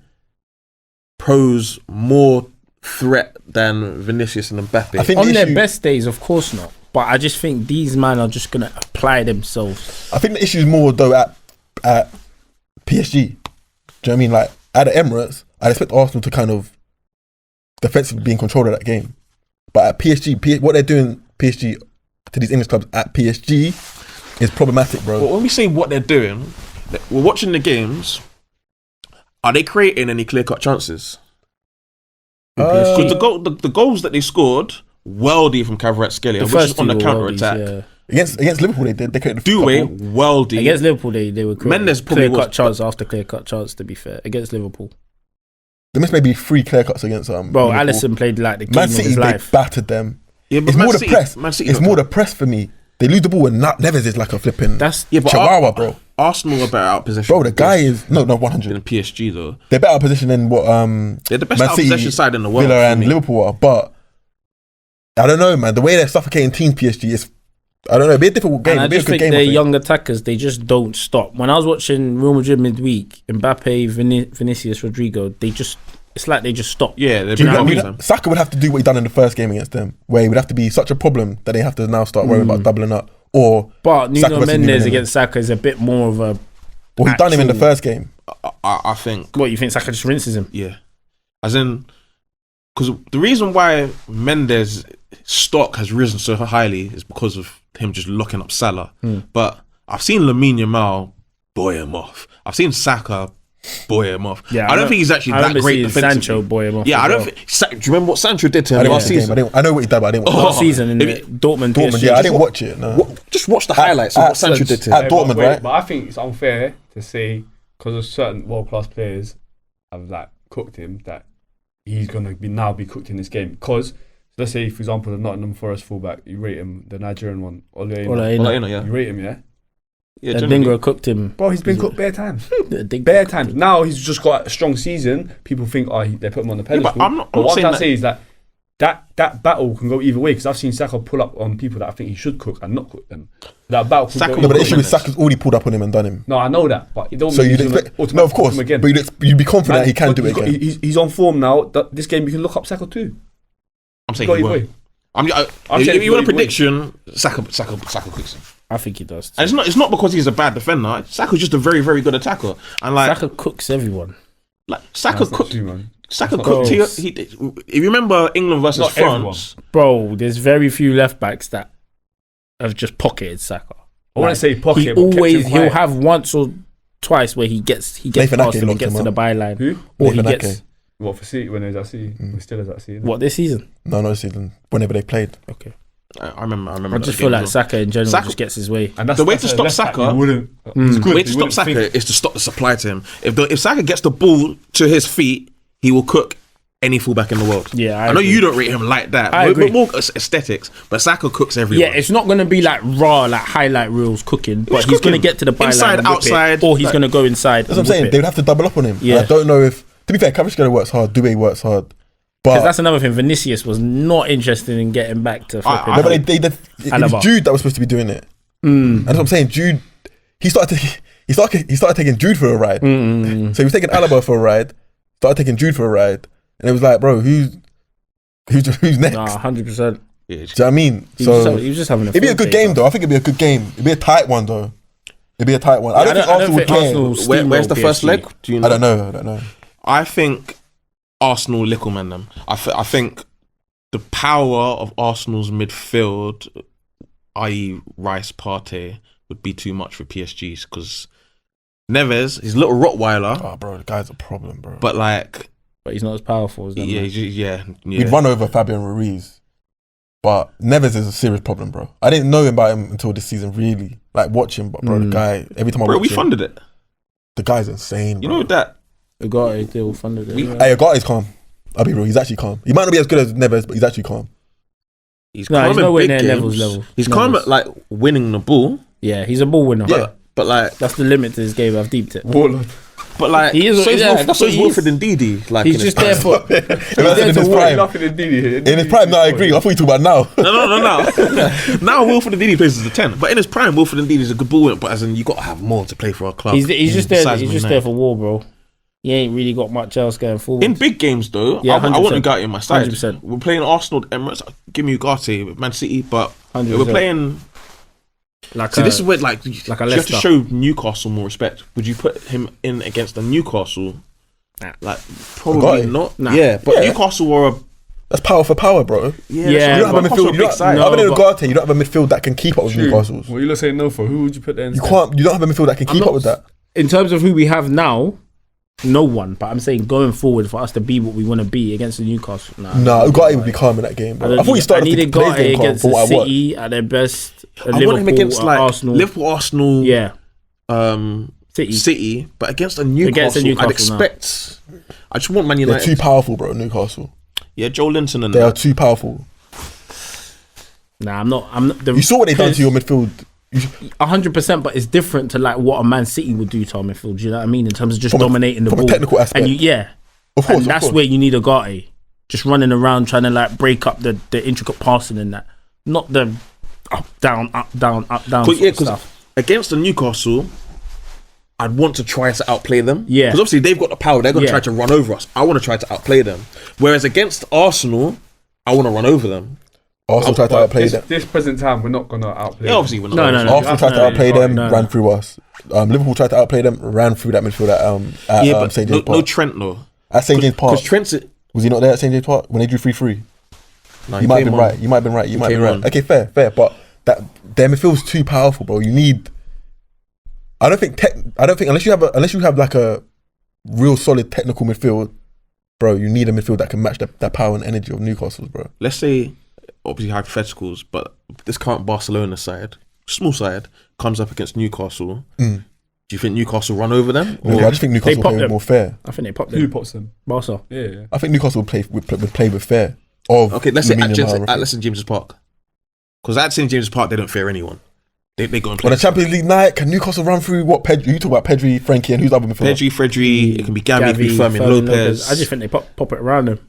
Speaker 3: pose more threat than Vinicius and Mbappe.
Speaker 1: I think
Speaker 2: On
Speaker 1: the
Speaker 2: their
Speaker 1: issue-
Speaker 2: best days, of course not. But I just think these men are just gonna apply themselves.
Speaker 1: I think the issue is more though at PSG. Do you know what I mean? Like at the Emirates, I'd expect Arsenal to kind of defensively be in control of that game. But at PSG, what they're doing PSG to these English clubs at PSG is problematic, bro.
Speaker 3: But when we say what they're doing, we're watching the games. Are they creating any clear-cut chances? Because the goals that they scored, worldy from Kvaratskhelia, which is on the counter-attack.
Speaker 1: Against Liverpool, they created
Speaker 3: Due,
Speaker 1: couple.
Speaker 3: worldy.
Speaker 2: Against Liverpool, they were
Speaker 3: Mendes probably
Speaker 2: clear cut
Speaker 3: was-
Speaker 2: chance after clear cut chance. To be fair, against Liverpool,
Speaker 1: They missed maybe 3 clear cuts against
Speaker 2: bro,
Speaker 1: Liverpool.
Speaker 2: Alisson played like the game
Speaker 1: Man
Speaker 2: of
Speaker 1: City,
Speaker 2: his
Speaker 1: they
Speaker 2: life.
Speaker 1: battered them.
Speaker 3: Yeah, but
Speaker 1: It's
Speaker 3: Man
Speaker 1: more the
Speaker 3: City-
Speaker 1: press.
Speaker 3: Man City
Speaker 1: It's
Speaker 3: don't-
Speaker 1: more the press for me. They lose the ball and Neves is like a flipping
Speaker 2: That's
Speaker 3: Yeah, but
Speaker 1: chihuahua, bro.
Speaker 3: Arsenal are better out possession.
Speaker 1: Bro, the guy is no 100.
Speaker 3: in PSG though.
Speaker 1: They're better position than what
Speaker 3: They're the best
Speaker 1: Man
Speaker 3: out
Speaker 1: City,
Speaker 3: possession side in the world.
Speaker 1: Villa
Speaker 3: for
Speaker 1: and
Speaker 3: me.
Speaker 1: Liverpool are. But I don't know, man. The way they're suffocating teams, PSG is. I don't know. It'll be a difficult game.
Speaker 2: And I
Speaker 1: It'll be a
Speaker 2: just
Speaker 1: good
Speaker 2: think
Speaker 1: game. I
Speaker 2: their
Speaker 1: think.
Speaker 2: young attackers, they just don't stop. When I was watching Real Madrid midweek, Mbappe, Vinicius, Rodrigo, it's like they just stop.
Speaker 3: Yeah, they're
Speaker 1: Do you know
Speaker 3: better
Speaker 1: what I
Speaker 3: out
Speaker 1: mean?
Speaker 3: them.
Speaker 1: Saka would have to do what he done in the first game against them, where he would have to be such a problem that they have to now start worrying about doubling up. Or
Speaker 2: But
Speaker 1: Saka
Speaker 2: Nuno
Speaker 1: versus
Speaker 2: Mendes
Speaker 1: Nuno.
Speaker 2: against Saka is a bit more of a.
Speaker 1: Well, he done him in the
Speaker 2: actual-
Speaker 1: first game.
Speaker 3: I think.
Speaker 2: What you think? Saka just rinses him.
Speaker 3: Yeah, as in, because the reason why Mendes' stock has risen so highly is because of him just locking up Salah. But I've seen Lamine Yamal boy him off. I've seen Saka boy him off.
Speaker 2: Yeah,
Speaker 3: I don't think he's actually that great
Speaker 2: seeing
Speaker 3: defensively.
Speaker 2: Sancho boy him off.
Speaker 3: Yeah,
Speaker 2: as
Speaker 3: I don't
Speaker 2: well.
Speaker 3: think. Do you remember what Sancho did to
Speaker 1: I
Speaker 3: him
Speaker 1: didn't watch
Speaker 3: last
Speaker 1: the game.
Speaker 3: season?
Speaker 1: I know what he did, but I didn't watch
Speaker 2: Last
Speaker 1: it.
Speaker 2: season in
Speaker 3: If
Speaker 2: the
Speaker 3: it-
Speaker 2: Dortmund.
Speaker 1: Dortmund,
Speaker 2: PSG.
Speaker 1: yeah, I didn't watch it. No.
Speaker 3: Just watch the highlights of what Sancho did to him.
Speaker 1: At Dortmund, right?
Speaker 4: But I think it's unfair to say because of certain world class players have like cooked him that he's gonna be cooked in this game. Because let's say, for example, the Nottingham Forest fullback, you rate him, the Nigerian one, Ole.
Speaker 3: Yeah.
Speaker 4: You rate him, yeah.
Speaker 3: Yeah,
Speaker 2: And
Speaker 3: generally.
Speaker 2: Dingo cooked him.
Speaker 4: Bro, he's been cooked bare times.
Speaker 2: Dingo
Speaker 4: Bare
Speaker 2: cooked
Speaker 4: times.
Speaker 2: him.
Speaker 4: Now he's just got a strong season. People think, they put him on the pedestal.
Speaker 3: but I'm not
Speaker 4: what
Speaker 3: saying
Speaker 4: I'm
Speaker 3: that-
Speaker 4: saying is that battle can go either way. Because I've seen Saka pull up on people that I think he should cook and not cook them. That battle could
Speaker 3: Saka
Speaker 4: go
Speaker 1: No, but
Speaker 4: either
Speaker 1: the issue
Speaker 4: way.
Speaker 1: is Saka's already pulled up on him and done him.
Speaker 4: No, I know that, but it don't
Speaker 1: So
Speaker 4: mean
Speaker 1: you'd
Speaker 4: he's gonna
Speaker 1: expect, no, of
Speaker 4: automatically
Speaker 1: course,
Speaker 4: cook him again.
Speaker 1: but you'd be confident that he can
Speaker 4: but
Speaker 1: do it again.
Speaker 4: He's on form now. This game you can look up Saka too.
Speaker 3: I'm saying
Speaker 4: Go
Speaker 3: he
Speaker 4: either
Speaker 3: won't.
Speaker 4: way.
Speaker 3: I'm
Speaker 4: saying
Speaker 3: if
Speaker 4: he
Speaker 3: you want a
Speaker 4: go either way.
Speaker 3: prediction, Saka cooks him.
Speaker 2: I think he does.
Speaker 3: And it's not because he's a bad defender. Saka's just a very, very good attacker. And like
Speaker 2: Saka cooks everyone.
Speaker 3: Saka
Speaker 4: That's not
Speaker 3: cooked.
Speaker 4: true, man.
Speaker 3: Saka
Speaker 4: That's
Speaker 3: cooked.
Speaker 2: not
Speaker 3: If you remember England versus
Speaker 4: Not
Speaker 3: France,
Speaker 2: Bro, there's very few left backs that have just pocketed Saka.
Speaker 4: I want to say pocket.
Speaker 2: He
Speaker 4: but kept
Speaker 2: always
Speaker 4: him
Speaker 2: he'll
Speaker 4: quiet.
Speaker 2: have once or twice where he gets
Speaker 1: Nathan
Speaker 2: past
Speaker 1: Ake
Speaker 2: him and
Speaker 1: locked
Speaker 2: gets
Speaker 1: him
Speaker 2: to the
Speaker 1: up.
Speaker 2: byline.
Speaker 4: Who?
Speaker 2: Or he
Speaker 1: Nathan
Speaker 2: gets
Speaker 1: Ake.
Speaker 4: What for City when he was at City? We still is at City.
Speaker 2: what this season?
Speaker 1: No, this season. Whenever they played.
Speaker 2: Okay.
Speaker 3: I remember.
Speaker 2: I
Speaker 3: that
Speaker 2: just
Speaker 3: game
Speaker 2: feel like
Speaker 3: as well.
Speaker 2: Saka in general
Speaker 3: Saka-
Speaker 2: just gets his way.
Speaker 4: And that's,
Speaker 3: The way
Speaker 4: that's
Speaker 3: to
Speaker 4: a
Speaker 3: stop
Speaker 4: left back
Speaker 3: Saka-
Speaker 4: you wouldn't. It's good.
Speaker 3: The way
Speaker 4: you
Speaker 3: to stop
Speaker 4: wouldn't
Speaker 3: Saka
Speaker 4: think-
Speaker 3: is to stop the supply to him. If Saka gets the ball to his feet, he will cook any fullback in the world.
Speaker 2: Yeah, I
Speaker 3: know
Speaker 2: agree.
Speaker 3: you don't rate him like that.
Speaker 2: I
Speaker 3: But
Speaker 2: agree.
Speaker 3: more aesthetics, but Saka cooks everyone.
Speaker 2: Yeah, it's not going to be like raw, like highlight reels cooking, but he's going to
Speaker 3: cooking.
Speaker 2: get to the byline,
Speaker 3: Inside,
Speaker 2: and whip
Speaker 3: outside,
Speaker 2: it, or he's
Speaker 3: like-
Speaker 2: going to go inside.
Speaker 1: That's what I'm saying. They would have to double up on him.
Speaker 2: Yeah.
Speaker 1: I don't know if. To be fair, Kvaratskhelia works hard. Due works hard.
Speaker 2: Because
Speaker 1: But
Speaker 2: that's another thing. Vinicius was not interested in getting back to flipping.
Speaker 1: no, but it was
Speaker 2: Alaba.
Speaker 1: Jude that was supposed to be doing it. And that's what I'm saying. Jude, he started taking Jude for a ride. So he was taking Alaba for a ride. Started taking Jude for a ride, and it was like, bro, who's next?
Speaker 2: Nah, 100%.
Speaker 3: Yeah,
Speaker 1: Do you know what I mean?
Speaker 2: He
Speaker 1: So
Speaker 2: was just having a
Speaker 1: it'd be a
Speaker 2: field
Speaker 1: good
Speaker 2: day,
Speaker 1: game,
Speaker 2: bro.
Speaker 1: though. I think it'd be a good game. It'd be a tight one, though. It'd be a tight one. I don't think Arsenal would care.
Speaker 2: Arsenal
Speaker 3: Where's the
Speaker 2: steamroll
Speaker 3: first
Speaker 2: PSG.
Speaker 3: leg? Do you know?
Speaker 1: I don't know.
Speaker 3: I think Arsenal lickleman them. I think the power of Arsenal's midfield, i.e. Rice, Partey, would be too much for PSG's because Neves, his little Rottweiler,
Speaker 1: Oh, bro, the guy's a problem, bro.
Speaker 3: but like,
Speaker 2: But he's not as powerful as them.
Speaker 3: yeah,
Speaker 2: man.
Speaker 3: yeah.
Speaker 1: He'd run over Fabian Ruiz. But Neves is a serious problem, bro. I didn't know about him until this season, really. Like, watch him, but bro, the guy, every time I
Speaker 3: Bro,
Speaker 1: watch
Speaker 3: we
Speaker 1: him,
Speaker 3: funded it.
Speaker 1: the guy's insane,
Speaker 3: You
Speaker 1: bro.
Speaker 3: know that.
Speaker 2: They got it. They all funded it.
Speaker 3: We-
Speaker 2: yeah.
Speaker 1: Hey, Agat's calm. I'll be real, he's actually calm. He might not be as good as Neves, but he's actually calm.
Speaker 3: He's
Speaker 2: No,
Speaker 3: calm
Speaker 2: he's
Speaker 3: in
Speaker 2: nowhere
Speaker 3: big
Speaker 2: near
Speaker 3: games.
Speaker 2: levels.
Speaker 3: He's calm at like winning the ball.
Speaker 2: Yeah, he's a ball winner.
Speaker 3: But like,
Speaker 2: That's the limit to his game. I've deeped it.
Speaker 4: Warlord.
Speaker 3: but like,
Speaker 2: He is-
Speaker 3: so
Speaker 2: yeah, that's
Speaker 3: so
Speaker 2: what
Speaker 3: is
Speaker 2: he
Speaker 3: Wilfred
Speaker 2: is.
Speaker 3: Ndidi. Like,
Speaker 2: He's
Speaker 3: in
Speaker 2: just
Speaker 3: his
Speaker 2: there
Speaker 3: prime.
Speaker 2: for.
Speaker 1: Imagine in his
Speaker 4: What,
Speaker 1: prime.
Speaker 4: nothing in Didi.
Speaker 1: In his prime, no, I agree. I thought you were talking about now.
Speaker 3: No. Now Wilfred Ndidi plays as a 10, but in his prime, Wilfred Ndidi is a good ball winner. But as in, you got to have more to play for our club.
Speaker 2: He's just there.
Speaker 3: Besides
Speaker 2: He's
Speaker 3: Man
Speaker 2: just
Speaker 3: United.
Speaker 2: there for war, bro. He ain't really got much else going forward.
Speaker 3: In big games, though,
Speaker 2: Yeah,
Speaker 3: I want to
Speaker 2: 100%.
Speaker 3: go in my side.
Speaker 2: 100%.
Speaker 3: We're playing Arsenal, Emirates. Give me Ugarte, Man City, but
Speaker 2: 100%.
Speaker 3: we're playing.
Speaker 2: Like
Speaker 3: So this is where like
Speaker 2: a
Speaker 3: you have to
Speaker 2: Leicester.
Speaker 3: show Newcastle more respect. Would you put him in against the Newcastle?
Speaker 2: Nah.
Speaker 3: Like probably
Speaker 1: Ugarte?
Speaker 3: not.
Speaker 2: Nah.
Speaker 3: Yeah, but
Speaker 1: Yeah.
Speaker 3: Newcastle were a
Speaker 1: That's power for power, bro.
Speaker 2: Yeah.
Speaker 1: You don't have a
Speaker 3: Newcastle
Speaker 1: midfield.
Speaker 3: a
Speaker 1: You
Speaker 3: big
Speaker 1: don't,
Speaker 3: side.
Speaker 2: No,
Speaker 1: other than
Speaker 2: but-
Speaker 1: Ugarte, you don't have a midfield that can keep up with Newcastle's.
Speaker 4: What are you saying no for? Who would you put there
Speaker 1: You
Speaker 4: instead?
Speaker 1: can't. You don't have a midfield that can keep
Speaker 2: not-
Speaker 1: up with that.
Speaker 2: in terms of who we have now, no one. But I'm saying going forward for us to be what we want to be against the Newcastle.
Speaker 1: Nah, Ugarte would be calm in that game, bro. I thought he started
Speaker 2: I needed
Speaker 1: today's game
Speaker 2: Ugarte
Speaker 1: calm
Speaker 2: against
Speaker 1: for
Speaker 2: the
Speaker 1: what I watched.
Speaker 2: City at their best.
Speaker 3: I want him
Speaker 2: Liverpool,
Speaker 3: against like
Speaker 2: Arsenal.
Speaker 3: Arsenal,
Speaker 2: Yeah,
Speaker 3: City.
Speaker 2: City.
Speaker 3: But against a Newcastle,
Speaker 2: Against a Newcastle,
Speaker 3: I'd expect. I just want Man
Speaker 1: They're
Speaker 3: United.
Speaker 1: too powerful, bro. Newcastle.
Speaker 3: Yeah, Joe Linton and
Speaker 1: They are too powerful.
Speaker 2: Nah, I'm not.
Speaker 1: You saw what they done to your midfield.
Speaker 2: 100%, but it's different to like what a Man City would do to our midfield. Do you know what I mean? In terms of just
Speaker 1: From a-
Speaker 2: dominating the
Speaker 1: from a
Speaker 2: ball,
Speaker 1: technical aspect.
Speaker 2: And
Speaker 1: Of course,
Speaker 2: and
Speaker 1: of
Speaker 2: that's
Speaker 1: course.
Speaker 2: where you need Ugarte, just running around trying to like break up the intricate passing and that, not the up down sort of
Speaker 3: Because
Speaker 2: stuff.
Speaker 3: against the Newcastle, I'd want to try to outplay them.
Speaker 2: Yeah.
Speaker 3: Because obviously they've got the power. They're going to
Speaker 2: Yeah.
Speaker 3: try to run over us. I want to try to outplay them. Whereas against Arsenal, I want to run over them.
Speaker 1: Arsenal tried to
Speaker 4: But
Speaker 1: outplay
Speaker 4: this,
Speaker 1: them.
Speaker 4: this present time, we're not gonna outplay.
Speaker 3: Yeah, obviously we're not.
Speaker 2: No, no, no.
Speaker 1: Arsenal tried to outplay them,
Speaker 2: no.
Speaker 1: ran through us. Liverpool tried to outplay them, ran through that midfield at
Speaker 3: Yeah, but
Speaker 1: St
Speaker 3: no,
Speaker 1: James Park.
Speaker 3: no Trent though.
Speaker 1: At St James Park,
Speaker 3: Because Trent's
Speaker 1: was he not there at St James Park when they drew 3-3?
Speaker 3: no,
Speaker 1: You might have been right. You might have been right. You might be
Speaker 3: came
Speaker 1: right.
Speaker 3: on.
Speaker 1: Okay, fair. But that their midfield's too powerful, bro. You need. I don't think unless you have like a real solid technical midfield, bro. You need a midfield that can match that power and energy of Newcastle's, bro.
Speaker 3: Let's say, obviously hypotheticals, but this current Barcelona side, small side, comes up against Newcastle. Do you think Newcastle run over them?
Speaker 1: I just think Newcastle will
Speaker 2: popped
Speaker 1: play
Speaker 2: them.
Speaker 1: more fair.
Speaker 2: I think they popped
Speaker 4: Who
Speaker 2: them.
Speaker 4: pops them?
Speaker 2: Barca.
Speaker 4: Yeah.
Speaker 1: I think Newcastle would play with fair.
Speaker 3: Okay, let's say
Speaker 1: Lamine Yamal,
Speaker 3: at St James's Park. Because at St James's Park, they don't fear anyone. They go and
Speaker 1: On
Speaker 3: play.
Speaker 1: a Champions League night, can Newcastle run through what Pedri? You talk about Pedri, Frankie, and who's the other midfielder?
Speaker 3: Pedri, Fredri, it can be Gavi, it can be Fermin Lopez.
Speaker 2: I just think they pop it around them.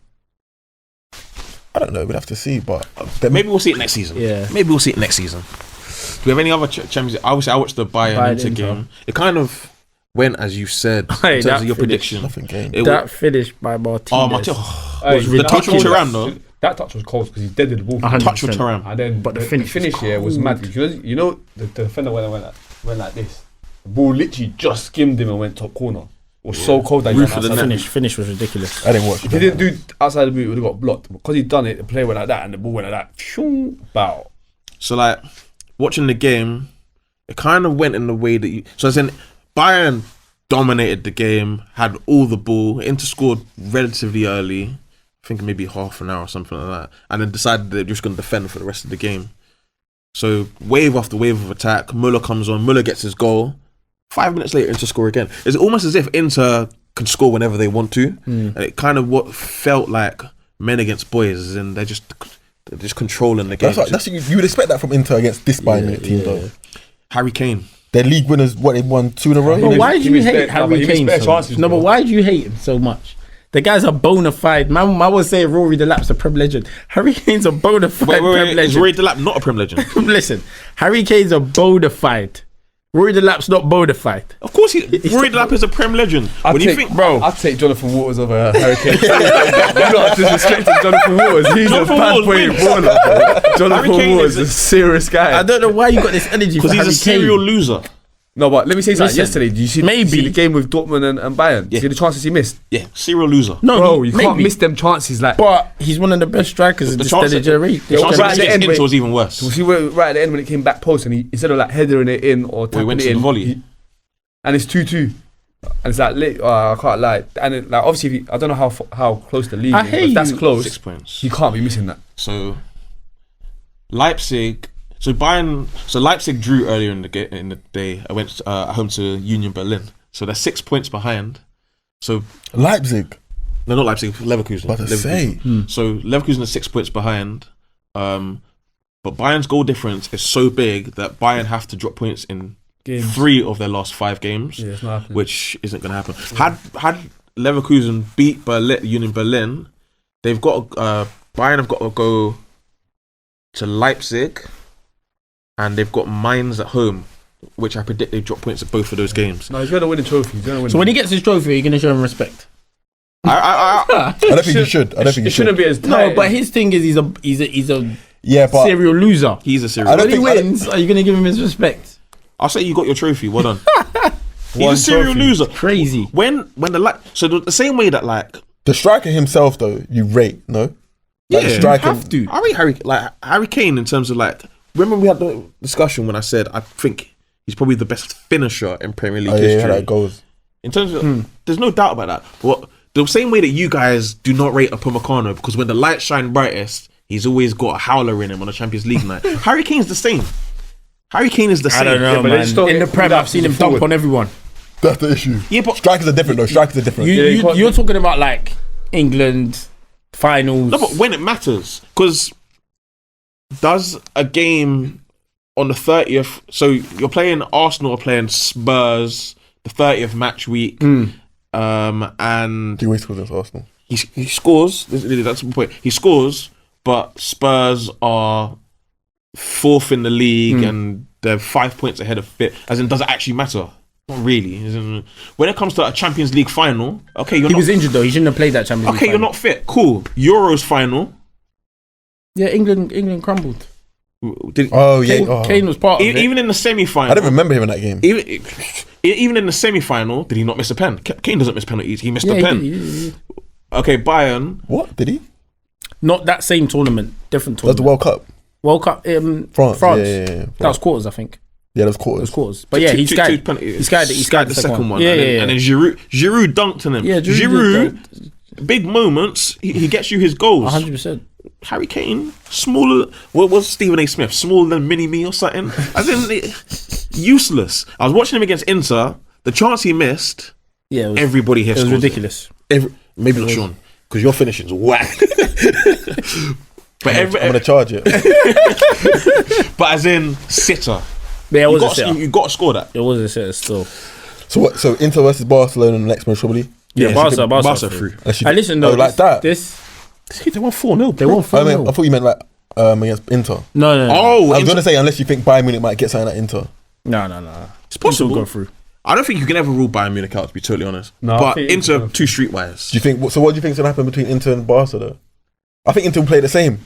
Speaker 1: I don't know. We'd have to see, but
Speaker 3: Maybe we'll see it next season.
Speaker 2: Yeah.
Speaker 3: Maybe we'll see it next season. Do we have any other Champions League? Obviously, I watched the Bayern Inter
Speaker 2: Inter.
Speaker 3: game. It kind of went as you said
Speaker 2: Hey,
Speaker 3: in terms
Speaker 2: that
Speaker 3: of your
Speaker 2: finished.
Speaker 3: prediction.
Speaker 1: nothing game.
Speaker 3: It
Speaker 2: That finish by Martinez.
Speaker 3: oh, Martinez.
Speaker 2: Was
Speaker 3: The touch from
Speaker 2: ridiculous.
Speaker 3: Thuram, though.
Speaker 4: That touch was cold because he deaded the ball.
Speaker 2: 100%.
Speaker 3: Touch with Thuram.
Speaker 4: And then,
Speaker 2: But the
Speaker 4: the
Speaker 2: finish
Speaker 4: finish
Speaker 2: was
Speaker 4: here was
Speaker 2: cold.
Speaker 4: mad. Because you know the defender went like this. The ball literally just skimmed him and went top corner. It was so cold that he
Speaker 3: Roof
Speaker 4: ran
Speaker 3: of the
Speaker 4: outside.
Speaker 3: net.
Speaker 2: Finish was ridiculous.
Speaker 1: I didn't watch.
Speaker 4: If he didn't do outside the boot, it would have got blocked. Because he done it, the play went like that and the ball went like that. Phew, bow.
Speaker 3: So, like, watching the game, it kind of went in the way that you. So, as in, Bayern dominated the game, had all the ball. Inter scored relatively early, I think maybe half an hour or something like that, and then decided they're just going to defend for the rest of the game. So, wave after wave of attack, Muller comes on, Muller gets his goal. 5 minutes later, Inter score again. It's almost as if Inter can score whenever they want to, and it kind of what felt like men against boys, and they're just controlling the game.
Speaker 1: That's you would expect that from Inter against this Bayern Munich team, though.
Speaker 3: Harry Kane.
Speaker 1: Their league winners, what they've won 2 in a row.
Speaker 2: But why do
Speaker 4: he
Speaker 2: you
Speaker 4: missed
Speaker 2: hate
Speaker 4: bare- no, but
Speaker 2: Harry
Speaker 4: he missed
Speaker 2: Kane
Speaker 4: bare
Speaker 2: so
Speaker 4: chances,
Speaker 2: much? No, but
Speaker 4: bro.
Speaker 2: why do you hate him so much? The guy's a bona fide man. I would say Rory Delap's a Prem legend. Harry Kane's a bona fide Prem
Speaker 3: Wait, is
Speaker 2: legend.
Speaker 3: Rory Delap not a Prem legend?
Speaker 2: Listen, Harry Kane's a bona fide. Rory Delap's not bona fide.
Speaker 3: Of course, Rory Delap is a Prem legend.
Speaker 4: I'd
Speaker 3: When you
Speaker 4: take,
Speaker 3: think,
Speaker 4: bro, I'd take Jonathan Waters over Hurricane. You're not disrespecting Jonathan Waters. He's
Speaker 3: Jonathan
Speaker 4: a bad
Speaker 3: Waters
Speaker 4: boy
Speaker 3: wins.
Speaker 4: baller, bro. Jonathan
Speaker 3: Kane
Speaker 4: Waters
Speaker 3: is
Speaker 4: is a serious guy.
Speaker 2: I don't know why you got this energy for
Speaker 3: because
Speaker 2: Harry
Speaker 3: he's a serial
Speaker 2: Kane.
Speaker 3: loser.
Speaker 4: No, but let me say something.
Speaker 2: Listen,
Speaker 4: Yesterday, did you see,
Speaker 2: maybe-
Speaker 4: see the game with Dortmund and Bayern?
Speaker 3: Yeah.
Speaker 4: See the chances he missed?
Speaker 3: Yeah, serial loser.
Speaker 2: No,
Speaker 4: Bro, you can't
Speaker 2: maybe.
Speaker 4: miss them chances. Like,
Speaker 2: But he's one of the best strikers in
Speaker 3: The
Speaker 2: this
Speaker 3: chance
Speaker 2: generation.
Speaker 3: the chance
Speaker 4: right at
Speaker 3: against
Speaker 4: the end,
Speaker 3: Inter
Speaker 4: wait.
Speaker 3: was even worse.
Speaker 4: you see where, right at the end when it came back post and he instead of like headering it in or
Speaker 3: Well, he
Speaker 4: tapping
Speaker 3: went
Speaker 4: it
Speaker 3: to the
Speaker 4: in,
Speaker 3: volley.
Speaker 4: and it's 2-2. And it's like, I can't lie. And it, like, obviously, if you, I don't know how close the league
Speaker 2: I
Speaker 4: is,
Speaker 2: hate
Speaker 4: but if that's
Speaker 2: you.
Speaker 4: close,
Speaker 3: 6 points.
Speaker 4: you can't be missing that.
Speaker 3: So Leipzig. So Leipzig drew earlier in the day. I went home to Union Berlin. So they're 6 points behind. So
Speaker 1: Leipzig.
Speaker 3: no, not Leipzig. Leverkusen.
Speaker 1: What to
Speaker 3: Leverkusen.
Speaker 1: say?
Speaker 3: So Leverkusen are 6 points behind. But Bayern's goal difference is so big that Bayern have to drop points in
Speaker 4: Games.
Speaker 3: 3 of their last 5 games,
Speaker 4: Yeah, it's not happening.
Speaker 3: which isn't going to happen. Had Leverkusen beat Union Berlin, they've got Bayern have got to go to Leipzig, and they've got Mainz at home, which I predict they drop points at both of those games.
Speaker 4: No, he's going to win a trophy. He's gonna win
Speaker 2: So when he gets his trophy, you're gonna show him respect.
Speaker 3: I
Speaker 1: don't think you should. I don't think you
Speaker 4: It shouldn't
Speaker 1: should.
Speaker 4: be as tight.
Speaker 2: No, but his thing is he's a
Speaker 1: Yeah, but
Speaker 2: serial loser.
Speaker 3: he's a
Speaker 1: I
Speaker 3: serial.
Speaker 1: don't
Speaker 2: When he
Speaker 1: think- I don't-
Speaker 2: wins, are you gonna give him his respect?
Speaker 3: I'll say you got your trophy. Well done. He's
Speaker 4: One
Speaker 3: a serial
Speaker 4: trophy.
Speaker 3: loser.
Speaker 2: Crazy.
Speaker 3: When the same way that like
Speaker 1: the striker himself, though, you rate, no? Like
Speaker 3: Yeah,
Speaker 1: the
Speaker 3: you
Speaker 1: striker.
Speaker 2: Have to.
Speaker 3: I rate Harry Kane in terms of like. Remember we had the discussion when I said I think he's probably the best finisher in Premier League
Speaker 1: Oh, yeah,
Speaker 3: history.
Speaker 1: how that goes.
Speaker 3: In terms of, there's no doubt about that. But the same way that you guys do not rate Upamecano, because when the lights shine brightest, he's always got a howler in him on a Champions League night. Harry Kane's the same. Harry Kane is the same.
Speaker 2: I don't know,
Speaker 4: but they
Speaker 2: man.
Speaker 4: just don't
Speaker 2: In the
Speaker 4: get
Speaker 2: Prem,
Speaker 4: pulled
Speaker 2: I've
Speaker 4: up
Speaker 2: seen him
Speaker 4: forward.
Speaker 2: dump on everyone.
Speaker 1: That's the issue.
Speaker 3: Yeah, but
Speaker 1: Strikers are different, though. Strikers are different.
Speaker 2: You're talking about like England finals.
Speaker 3: no, but when it matters, because does a game on the 30th? So you're playing Arsenal, are playing Spurs, the 30th match week, and
Speaker 1: He always scores against Arsenal.
Speaker 3: he scores. That's the point. He scores, but Spurs are 4th in the league and they're 5 points ahead of fifth. As in, does it actually matter? Not really. As in, when it comes to a Champions League final, okay,
Speaker 2: He was injured though. He shouldn't have played that Champions League.
Speaker 3: okay, you're
Speaker 2: final.
Speaker 3: not fit. Cool. Euros final.
Speaker 2: Yeah, England crumbled.
Speaker 3: Did,
Speaker 1: Oh, yeah.
Speaker 2: Kane,
Speaker 1: Oh.
Speaker 2: Kane was part of it.
Speaker 3: even in the semi-final,
Speaker 1: I don't remember him in that game.
Speaker 3: even in the semi-final, did he not miss a pen? Kane doesn't miss penalties. He missed
Speaker 2: Yeah,
Speaker 3: a
Speaker 2: he
Speaker 3: pen.
Speaker 2: did, he-
Speaker 3: Okay, Bayern.
Speaker 1: What? Did he?
Speaker 2: Not that same tournament. Different
Speaker 1: That was the
Speaker 2: tournament.
Speaker 1: World Cup.
Speaker 2: World Cup.
Speaker 1: France.
Speaker 2: France.
Speaker 1: Yeah.
Speaker 2: That was quarters, I think.
Speaker 1: Yeah, that was
Speaker 2: It
Speaker 1: quarters.
Speaker 2: was quarters. But yeah, he skied.
Speaker 3: penalties.
Speaker 2: He skied the second one.
Speaker 3: Yeah,
Speaker 2: Yeah,
Speaker 3: and then Giroud dunked on him.
Speaker 2: Yeah,
Speaker 3: Giroud, big moments. He gets you his goals.
Speaker 2: 100%.
Speaker 3: Harry Kane, smaller. What was Stephen A. Smith? Smaller than Mini Me or something? As in, useless. I was watching him against Inter. The chance he missed,
Speaker 2: Yeah, it was,
Speaker 3: everybody here
Speaker 2: it was
Speaker 3: scores
Speaker 2: ridiculous.
Speaker 3: Maybe not Sean, because your finishing's whack. But
Speaker 1: I'm gonna charge it.
Speaker 3: but as in sitter,
Speaker 2: Yeah, it was a
Speaker 3: you
Speaker 2: sitter.
Speaker 3: got to score that.
Speaker 2: It was a sitter still.
Speaker 1: So what? So Inter versus Barcelona in the next match, probably.
Speaker 2: Yeah,
Speaker 3: Yeah,
Speaker 2: Barca
Speaker 3: Barca
Speaker 2: through.
Speaker 3: through.
Speaker 1: Unless you-
Speaker 2: I listen though.
Speaker 1: Oh, like that.
Speaker 2: This
Speaker 3: They won 4-0.
Speaker 2: they won
Speaker 1: I
Speaker 2: 4-0.
Speaker 1: thought you meant like against Inter.
Speaker 2: No.
Speaker 3: Oh,
Speaker 1: I was gonna say unless you think Bayern Munich might get something at Inter.
Speaker 2: No.
Speaker 3: it's possible.
Speaker 2: Inter will go through.
Speaker 3: I don't think you can ever rule Bayern Munich out, to be totally honest.
Speaker 4: No, I
Speaker 3: but
Speaker 4: think
Speaker 3: Inter
Speaker 4: Inter-
Speaker 3: too streetwise.
Speaker 1: Do you think? So what do you think's gonna happen between Inter and Barca though? I think Inter will play the same.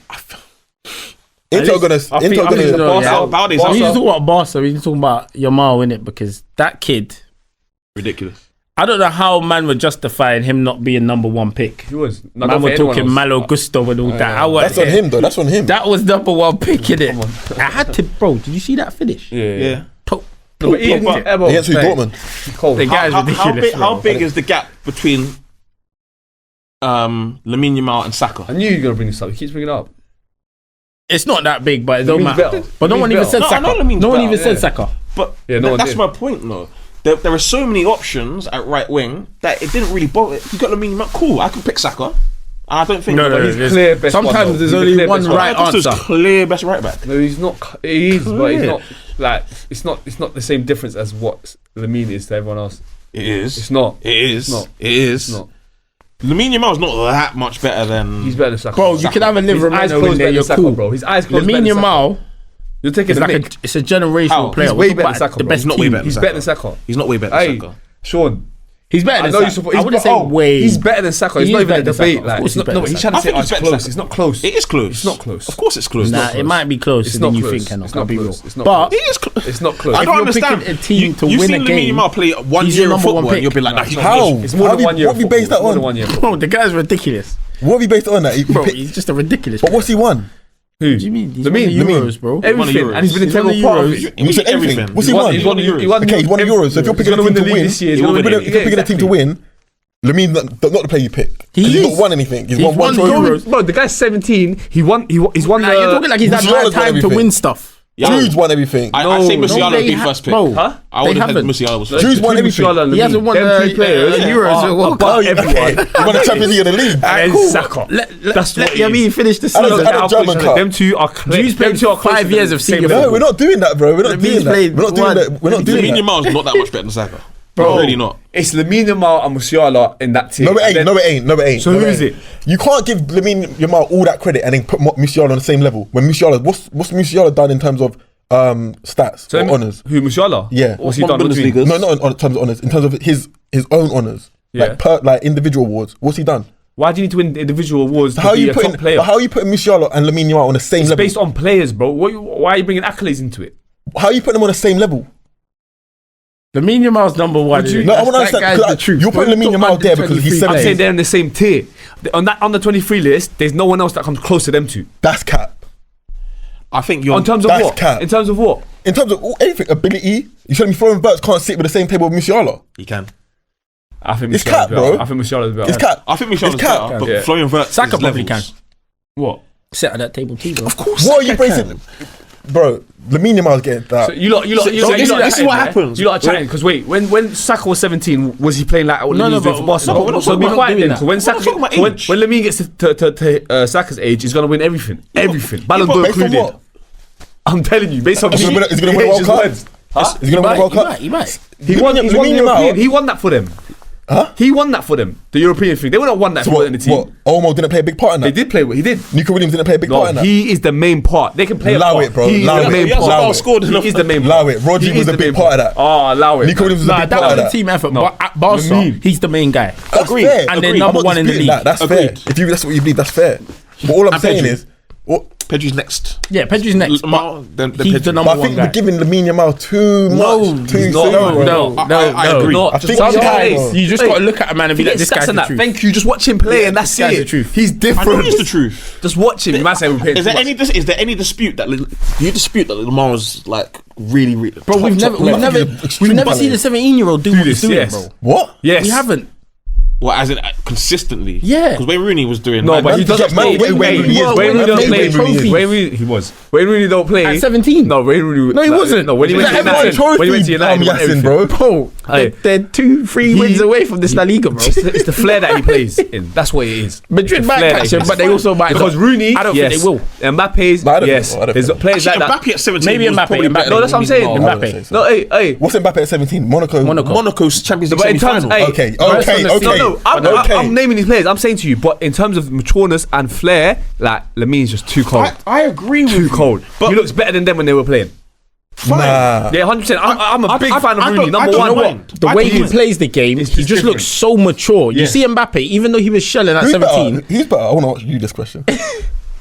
Speaker 1: Inter are gonna.
Speaker 2: I think-
Speaker 1: Inter are
Speaker 2: I think
Speaker 1: gonna.
Speaker 2: so, yeah.
Speaker 3: Balde's
Speaker 2: We need to
Speaker 3: out.
Speaker 2: talk about Barca. We need to talk about Yamal in it because that kid.
Speaker 3: Ridiculous.
Speaker 2: I don't know how man were justifying him not being number 1 pick.
Speaker 4: He was. No,
Speaker 2: Man
Speaker 4: not for
Speaker 2: were
Speaker 4: anyone
Speaker 2: talking
Speaker 4: else.
Speaker 2: Malo Gusto and all that. I was
Speaker 1: That's on him though. That's on him.
Speaker 2: That was number 1 pick in it. I had to, bro. Did you see that finish?
Speaker 3: Yeah.
Speaker 2: Po-
Speaker 4: No, but even
Speaker 3: But-
Speaker 4: Emma
Speaker 1: Against who?
Speaker 4: was playing.
Speaker 1: Dortmund.
Speaker 4: Cold.
Speaker 2: The guy's ridiculous.
Speaker 3: How
Speaker 2: bro.
Speaker 3: big is the gap between Lamine Yamal and Saka?
Speaker 4: I knew you were gonna bring this up. He keeps bringing it up.
Speaker 2: It's not that big, but it don't
Speaker 4: Lamine's
Speaker 2: matter.
Speaker 4: better.
Speaker 2: But no one even
Speaker 4: Lamine's
Speaker 2: said
Speaker 3: better.
Speaker 2: Saka.
Speaker 3: No, I know Lamine's
Speaker 2: No one
Speaker 3: better,
Speaker 2: even said
Speaker 4: yeah.
Speaker 2: Saka.
Speaker 3: But
Speaker 4: Yeah, no one
Speaker 3: that's
Speaker 4: did.
Speaker 3: my point, though. There are so many options at right wing that it didn't really bother. You got Lamine Yamal, cool. I can pick Saka. I don't think
Speaker 2: No,
Speaker 4: he's
Speaker 2: there's-
Speaker 4: clear best one,
Speaker 2: sometimes
Speaker 4: though.
Speaker 2: there's
Speaker 4: He's the
Speaker 2: only
Speaker 4: clear
Speaker 2: one
Speaker 4: best one.
Speaker 2: right
Speaker 3: Augusto's
Speaker 2: answer.
Speaker 3: clear best right back.
Speaker 4: No, he's not. He is, but he's
Speaker 3: Yeah.
Speaker 4: not. Like it's not the same difference as what Lamine is to everyone else.
Speaker 3: It is.
Speaker 4: It's not.
Speaker 3: It is.
Speaker 4: It's not.
Speaker 3: It is.
Speaker 4: It's not.
Speaker 3: Lamine Yamal's not that much better than.
Speaker 4: He's better than Saka.
Speaker 2: Bro, you can have a
Speaker 4: His eyes
Speaker 2: Livermore in
Speaker 4: closed
Speaker 2: there.
Speaker 4: better
Speaker 2: You're
Speaker 4: than Saka,
Speaker 2: cool.
Speaker 4: bro. His eyes closed
Speaker 2: Lamine
Speaker 4: better than Saka.
Speaker 2: Yamal,
Speaker 4: You're taking
Speaker 2: it's
Speaker 4: a
Speaker 2: like
Speaker 4: mick.
Speaker 2: it's a generational
Speaker 3: How?
Speaker 2: player.
Speaker 4: He's
Speaker 2: We're
Speaker 4: way
Speaker 2: talking
Speaker 4: better than
Speaker 2: about
Speaker 4: Saka,
Speaker 2: the
Speaker 4: bro.
Speaker 2: best
Speaker 3: He's not
Speaker 2: team.
Speaker 3: way better.
Speaker 4: He's
Speaker 3: Saka.
Speaker 4: better than Saka.
Speaker 3: He's not way better
Speaker 4: Hey,
Speaker 3: than Saka.
Speaker 4: Sean.
Speaker 2: He's better
Speaker 4: I
Speaker 2: than
Speaker 4: know you
Speaker 2: Saka.
Speaker 4: support.
Speaker 2: I wouldn't say way.
Speaker 4: He's better than Saka. It's
Speaker 2: He
Speaker 4: not
Speaker 2: is
Speaker 4: even a
Speaker 2: better than
Speaker 4: debate.
Speaker 2: Saka. Of
Speaker 4: Like,
Speaker 2: course
Speaker 4: it's
Speaker 2: he's
Speaker 4: not.
Speaker 2: better
Speaker 4: No,
Speaker 2: than
Speaker 4: he's
Speaker 2: Saka.
Speaker 4: trying to
Speaker 3: I
Speaker 4: say
Speaker 3: think
Speaker 4: oh,
Speaker 3: he's
Speaker 4: it's
Speaker 3: better than
Speaker 4: close.
Speaker 3: Saka.
Speaker 4: It's not close.
Speaker 3: It is close.
Speaker 4: It's not close.
Speaker 3: Of course it's close.
Speaker 2: Nah, it might be close.
Speaker 4: It's
Speaker 2: And then
Speaker 4: not
Speaker 2: you
Speaker 4: close.
Speaker 2: think, and
Speaker 4: It's
Speaker 2: I'll
Speaker 4: not
Speaker 2: be real.
Speaker 4: close. It's not
Speaker 2: But
Speaker 3: It is close.
Speaker 4: It's not close.
Speaker 3: I
Speaker 2: if
Speaker 3: don't
Speaker 2: you're
Speaker 3: understand.
Speaker 2: picking a team to
Speaker 3: You've
Speaker 2: win
Speaker 3: seen
Speaker 2: a
Speaker 3: Lamine
Speaker 2: game,
Speaker 3: Yamal play 1
Speaker 2: he's
Speaker 3: year
Speaker 2: your
Speaker 3: of
Speaker 2: number one
Speaker 3: football, and
Speaker 2: pick.
Speaker 3: you'll be like, nah,
Speaker 4: It's
Speaker 3: he's
Speaker 4: not
Speaker 3: not
Speaker 1: How?
Speaker 3: good.
Speaker 4: It's more than 1 year.
Speaker 1: What have you based that
Speaker 4: More than
Speaker 1: on?
Speaker 4: 1 year.
Speaker 2: bro, the guy's ridiculous.
Speaker 1: What have you based it on? That?
Speaker 2: Bro, he's just a ridiculous.
Speaker 1: But what's he won?
Speaker 4: Who?
Speaker 2: What do you mean? He's
Speaker 4: Lamine,
Speaker 2: won the
Speaker 1: Lamine.
Speaker 2: Euros, bro.
Speaker 3: won the
Speaker 4: Everything,
Speaker 3: Euros.
Speaker 4: and he's been an
Speaker 2: He's won the
Speaker 4: integral part of
Speaker 2: Euros.
Speaker 4: it.
Speaker 1: You said everything. What's he won?
Speaker 4: He's won the Euros.
Speaker 1: Okay, he's won the Euros. So if you're picking a
Speaker 4: gonna
Speaker 1: team
Speaker 4: win
Speaker 1: to
Speaker 4: the league
Speaker 1: win,
Speaker 4: this year.
Speaker 1: if
Speaker 4: He's
Speaker 1: you're
Speaker 4: gonna win the league.
Speaker 1: picking a team to win, Lamine not the player you pick. 'Cause
Speaker 2: He
Speaker 1: he's
Speaker 2: is.
Speaker 1: not won anything. He's
Speaker 2: He's
Speaker 1: won one
Speaker 2: won
Speaker 1: trophy.
Speaker 2: Euros.
Speaker 4: Bro, the guy's 17. He's won. He's won.
Speaker 2: Like, you're talking like he's had
Speaker 1: Musiala's
Speaker 2: no
Speaker 1: won
Speaker 2: time to
Speaker 1: everything.
Speaker 2: win stuff.
Speaker 1: Jude's won everything.
Speaker 3: I say Musiala would be
Speaker 2: they
Speaker 3: first pick.
Speaker 2: bro.
Speaker 4: Huh?
Speaker 3: I would have had
Speaker 2: haven't.
Speaker 3: Musiala was first
Speaker 1: Jude's
Speaker 3: pick.
Speaker 1: won everything.
Speaker 2: He hasn't won
Speaker 4: Them two players
Speaker 2: Euros or World
Speaker 4: above
Speaker 2: Cup.
Speaker 4: everyone.
Speaker 1: He won the Champions League of the league.
Speaker 4: And
Speaker 2: cool.
Speaker 4: Saka.
Speaker 2: That's
Speaker 4: what
Speaker 2: what I mean. Finish the
Speaker 1: I don't
Speaker 2: season.
Speaker 1: know, I don't German cup.
Speaker 4: Them two are clear.
Speaker 2: Jude's played 5 years of senior
Speaker 1: No,
Speaker 2: football.
Speaker 1: we're not doing that, bro. We're not
Speaker 2: Lamine's
Speaker 1: doing that.
Speaker 2: played
Speaker 1: We're not doing
Speaker 2: one.
Speaker 1: that. We're not doing
Speaker 3: Lamine
Speaker 1: that.
Speaker 3: Yamal's not that much better than Saka.
Speaker 4: Bro,
Speaker 3: Really not.
Speaker 4: It's Lamine Yamal and Musiala in that team.
Speaker 1: No, it ain't.
Speaker 4: And then-
Speaker 1: No, it ain't. No, it ain't.
Speaker 4: So
Speaker 1: no,
Speaker 4: who
Speaker 1: it
Speaker 4: is
Speaker 1: ain't.
Speaker 4: it?
Speaker 1: You can't give Lamine Yamal all that credit and then put Musiala on the same level. When Musiala, what's Musiala done in terms of stats or honours?
Speaker 4: Who, Musiala?
Speaker 1: Yeah.
Speaker 4: What's he
Speaker 3: Won
Speaker 4: done? What do you mean?
Speaker 3: Bundesliga.
Speaker 1: No, not in terms of honours. In terms of his own honours,
Speaker 4: Yeah.
Speaker 1: like individual awards. What's he done?
Speaker 4: Why do you need to win individual awards to
Speaker 1: How are
Speaker 4: be
Speaker 1: you
Speaker 4: a
Speaker 1: putting?
Speaker 4: top player?
Speaker 1: How are you putting Musiala and Lamine Yamal on the same
Speaker 4: It's
Speaker 1: level?
Speaker 4: based on players, bro. Why are you bringing accolades into it?
Speaker 1: How are you putting them on the same level?
Speaker 2: Lamine Yamal's number one.
Speaker 4: Would you-
Speaker 1: No, I want to
Speaker 2: That
Speaker 1: understand.
Speaker 2: guy's
Speaker 1: 'Cause
Speaker 2: the truth.
Speaker 1: You're putting Lamine Yamal there because he's
Speaker 4: I'm
Speaker 1: 17.
Speaker 4: saying they're in the same tier. On that under 23 list, there's no one else that comes close to them two.
Speaker 1: That's cap.
Speaker 3: I think you're.
Speaker 4: In terms of
Speaker 1: That's
Speaker 4: what?
Speaker 1: cap.
Speaker 4: In terms of what?
Speaker 1: In terms of anything, ability, you telling me Florian Wirtz can't sit with the same table with Musiala?
Speaker 3: He can.
Speaker 4: I think
Speaker 1: It's
Speaker 4: Musiala's
Speaker 1: cap,
Speaker 4: better.
Speaker 1: bro.
Speaker 4: I think Musiala's better.
Speaker 1: It's cap.
Speaker 3: I think Musiala's
Speaker 1: It's cap.
Speaker 3: better, but
Speaker 4: Yeah.
Speaker 3: Florian Wirtz
Speaker 2: Saka
Speaker 3: is
Speaker 2: probably
Speaker 3: levels.
Speaker 2: can.
Speaker 4: What?
Speaker 2: Sit at that table too, bro.
Speaker 3: Of course.
Speaker 1: What are you
Speaker 3: Saka
Speaker 1: basing,
Speaker 3: can.
Speaker 1: bro? Lamine Yamal's getting that.
Speaker 4: So you lot,
Speaker 3: this is what happens.
Speaker 4: You lot are chatting because wait, when Saka was 17, was he playing like what
Speaker 2: No,
Speaker 4: Lamine's
Speaker 2: no,
Speaker 4: doing for
Speaker 2: but-
Speaker 4: Barcelona?
Speaker 2: no, but we're not-
Speaker 4: So
Speaker 2: we're
Speaker 4: be
Speaker 2: not
Speaker 4: quiet
Speaker 2: doing
Speaker 4: then.
Speaker 2: that.
Speaker 4: When
Speaker 3: We're
Speaker 4: Saka,
Speaker 3: not talking about
Speaker 4: when
Speaker 3: age.
Speaker 4: Lamine gets to Saka's age, he's gonna win everything. Everything. Ballon d'Or
Speaker 1: Based on
Speaker 4: included.
Speaker 1: what?
Speaker 4: I'm telling you, based on
Speaker 1: Is he
Speaker 4: me,
Speaker 1: gonna win- is he gonna win a World
Speaker 4: his
Speaker 1: Cup?
Speaker 4: words.
Speaker 1: Is he gonna win the World Cup?
Speaker 2: He might.
Speaker 4: He won. He's won the
Speaker 1: Lamine Yamal-
Speaker 4: European. He won that for them.
Speaker 1: Huh?
Speaker 4: He won that for them. The European thing. They would have won that
Speaker 1: So
Speaker 4: for in the team.
Speaker 1: what? Olmo didn't play a big part in
Speaker 4: They
Speaker 1: that.
Speaker 4: did play. He did.
Speaker 1: Nico Williams didn't play a big
Speaker 4: No,
Speaker 1: part in that.
Speaker 4: he is the main part. They can play a
Speaker 1: Allow
Speaker 4: part.
Speaker 1: it, bro.
Speaker 4: He is
Speaker 1: Allow
Speaker 4: the
Speaker 1: it.
Speaker 4: main
Speaker 3: He has
Speaker 4: part.
Speaker 3: a goal scored in
Speaker 4: He is the main part.
Speaker 1: Allow it. Rodri
Speaker 4: He
Speaker 1: was
Speaker 4: is
Speaker 1: a
Speaker 4: the
Speaker 1: big
Speaker 4: main
Speaker 1: part of that.
Speaker 4: Oh, allow it.
Speaker 1: Nico Williams was a
Speaker 2: Nah,
Speaker 1: big
Speaker 2: that
Speaker 1: part
Speaker 2: was
Speaker 1: of
Speaker 2: a
Speaker 1: that.
Speaker 2: team effort.
Speaker 4: No.
Speaker 2: But at Barca,
Speaker 4: Lamine.
Speaker 2: he's the main guy.
Speaker 1: That's
Speaker 3: Agreed.
Speaker 1: fair.
Speaker 2: And they're
Speaker 1: Agreed.
Speaker 2: number
Speaker 1: I'm not
Speaker 2: one in the
Speaker 1: disputing
Speaker 2: league.
Speaker 1: That. That's fair.
Speaker 3: Agreed.
Speaker 1: If that's what you believe, that's fair. But all I'm
Speaker 3: And
Speaker 1: saying
Speaker 3: Pedri.
Speaker 1: is, what?
Speaker 3: Pedri's next.
Speaker 2: Yeah, Pedri's next.
Speaker 3: Lamar,
Speaker 2: But
Speaker 3: then
Speaker 2: he's
Speaker 3: Pedri.
Speaker 2: the number
Speaker 1: But I
Speaker 2: one
Speaker 1: think
Speaker 2: guy.
Speaker 1: we're giving Lamine Yamal too
Speaker 2: No,
Speaker 1: much. Too
Speaker 4: he's
Speaker 1: soon,
Speaker 4: not.
Speaker 1: bro.
Speaker 2: No,
Speaker 3: I agree.
Speaker 4: Not
Speaker 1: I
Speaker 4: just
Speaker 1: think
Speaker 4: some
Speaker 1: we are,
Speaker 4: guys.
Speaker 1: bro.
Speaker 2: You just got to look at a man and be like, this guy's the truth.
Speaker 4: Thank you. Just watch him play, and that's
Speaker 2: this guy's
Speaker 4: it.
Speaker 2: the truth.
Speaker 4: He's
Speaker 3: I know
Speaker 4: different.
Speaker 3: it's the truth.
Speaker 4: Just watch him. You might say we're paying
Speaker 3: Is
Speaker 4: too
Speaker 3: there
Speaker 4: much.
Speaker 3: any dispute that do you dispute that Lamar was like really
Speaker 2: Bro, we've
Speaker 1: top
Speaker 2: never
Speaker 1: player. He's extremely
Speaker 2: seen a
Speaker 1: talented.
Speaker 2: 17-year-old do what
Speaker 4: this,
Speaker 2: he's doing,
Speaker 4: yes.
Speaker 2: bro.
Speaker 1: What?
Speaker 4: Yes,
Speaker 2: We haven't.
Speaker 3: well as in consistently?
Speaker 2: Yeah.
Speaker 3: because Wayne Rooney was doing.
Speaker 4: No,
Speaker 3: like,
Speaker 4: but he
Speaker 1: Man,
Speaker 4: doesn't
Speaker 1: man,
Speaker 4: play.
Speaker 1: Wayne Rooney is.
Speaker 4: Wayne Rooney don't
Speaker 1: Wayne
Speaker 4: play.
Speaker 1: Rooney is.
Speaker 4: Wayne Rooney, he was. Wayne Rooney don't play.
Speaker 2: At 17?
Speaker 4: No, Wayne Rooney.
Speaker 2: No, he wasn't.
Speaker 4: No, when he went to
Speaker 1: He's like
Speaker 4: United.
Speaker 1: everyone
Speaker 4: When he went to
Speaker 1: trophy,
Speaker 4: United, he won
Speaker 1: Yasin,
Speaker 4: everything.
Speaker 1: bro.
Speaker 2: Bro,
Speaker 4: Hey.
Speaker 2: they're 2-3
Speaker 4: He-
Speaker 2: wins away from this La Liga, bro.
Speaker 4: It's the flair that he plays in. That's what it is.
Speaker 2: Madrid
Speaker 4: The
Speaker 2: might
Speaker 4: flair
Speaker 2: catch
Speaker 4: that
Speaker 2: him,
Speaker 4: he
Speaker 2: but they
Speaker 4: plays.
Speaker 2: also might
Speaker 4: Because
Speaker 2: not.
Speaker 4: Rooney,
Speaker 2: I don't
Speaker 4: yes.
Speaker 2: think they will.
Speaker 4: Mbappe's,
Speaker 1: No, I don't
Speaker 4: yes.
Speaker 1: think so. I don't
Speaker 4: There's
Speaker 1: think so.
Speaker 4: players
Speaker 3: Actually,
Speaker 4: like that.
Speaker 3: Mbappe at 17
Speaker 2: Maybe
Speaker 3: was
Speaker 2: Mbappe.
Speaker 3: probably better
Speaker 4: No, that's what I'm saying.
Speaker 1: I wouldn't say so.
Speaker 4: No, hey.
Speaker 1: What's Mbappe at 17? Monaco.
Speaker 3: Monaco's Champions League
Speaker 4: But in terms,
Speaker 3: semi-final.
Speaker 4: hey,
Speaker 1: Okay.
Speaker 4: No, I'm naming these players. I'm saying to you, but in terms of matureness and flair, like Lamine's just too cold.
Speaker 3: I agree with
Speaker 4: Too
Speaker 3: you.
Speaker 4: cold.
Speaker 3: But
Speaker 4: He looks better than them when they were playing.
Speaker 3: fine.
Speaker 1: Nah.
Speaker 4: Yeah, 100%. I'm a big fan of
Speaker 3: I
Speaker 4: Rooney.
Speaker 3: don't- I
Speaker 4: Number
Speaker 3: don't
Speaker 4: one.
Speaker 3: mind.
Speaker 2: The
Speaker 3: I
Speaker 2: way
Speaker 3: don't
Speaker 2: he
Speaker 3: mind.
Speaker 2: plays the game, he just
Speaker 4: different.
Speaker 2: looks so mature. You
Speaker 4: Yeah.
Speaker 2: see Mbappe, even though he was shelling at
Speaker 1: Who's
Speaker 2: 17.
Speaker 1: better? Who's better? I want to ask you this question.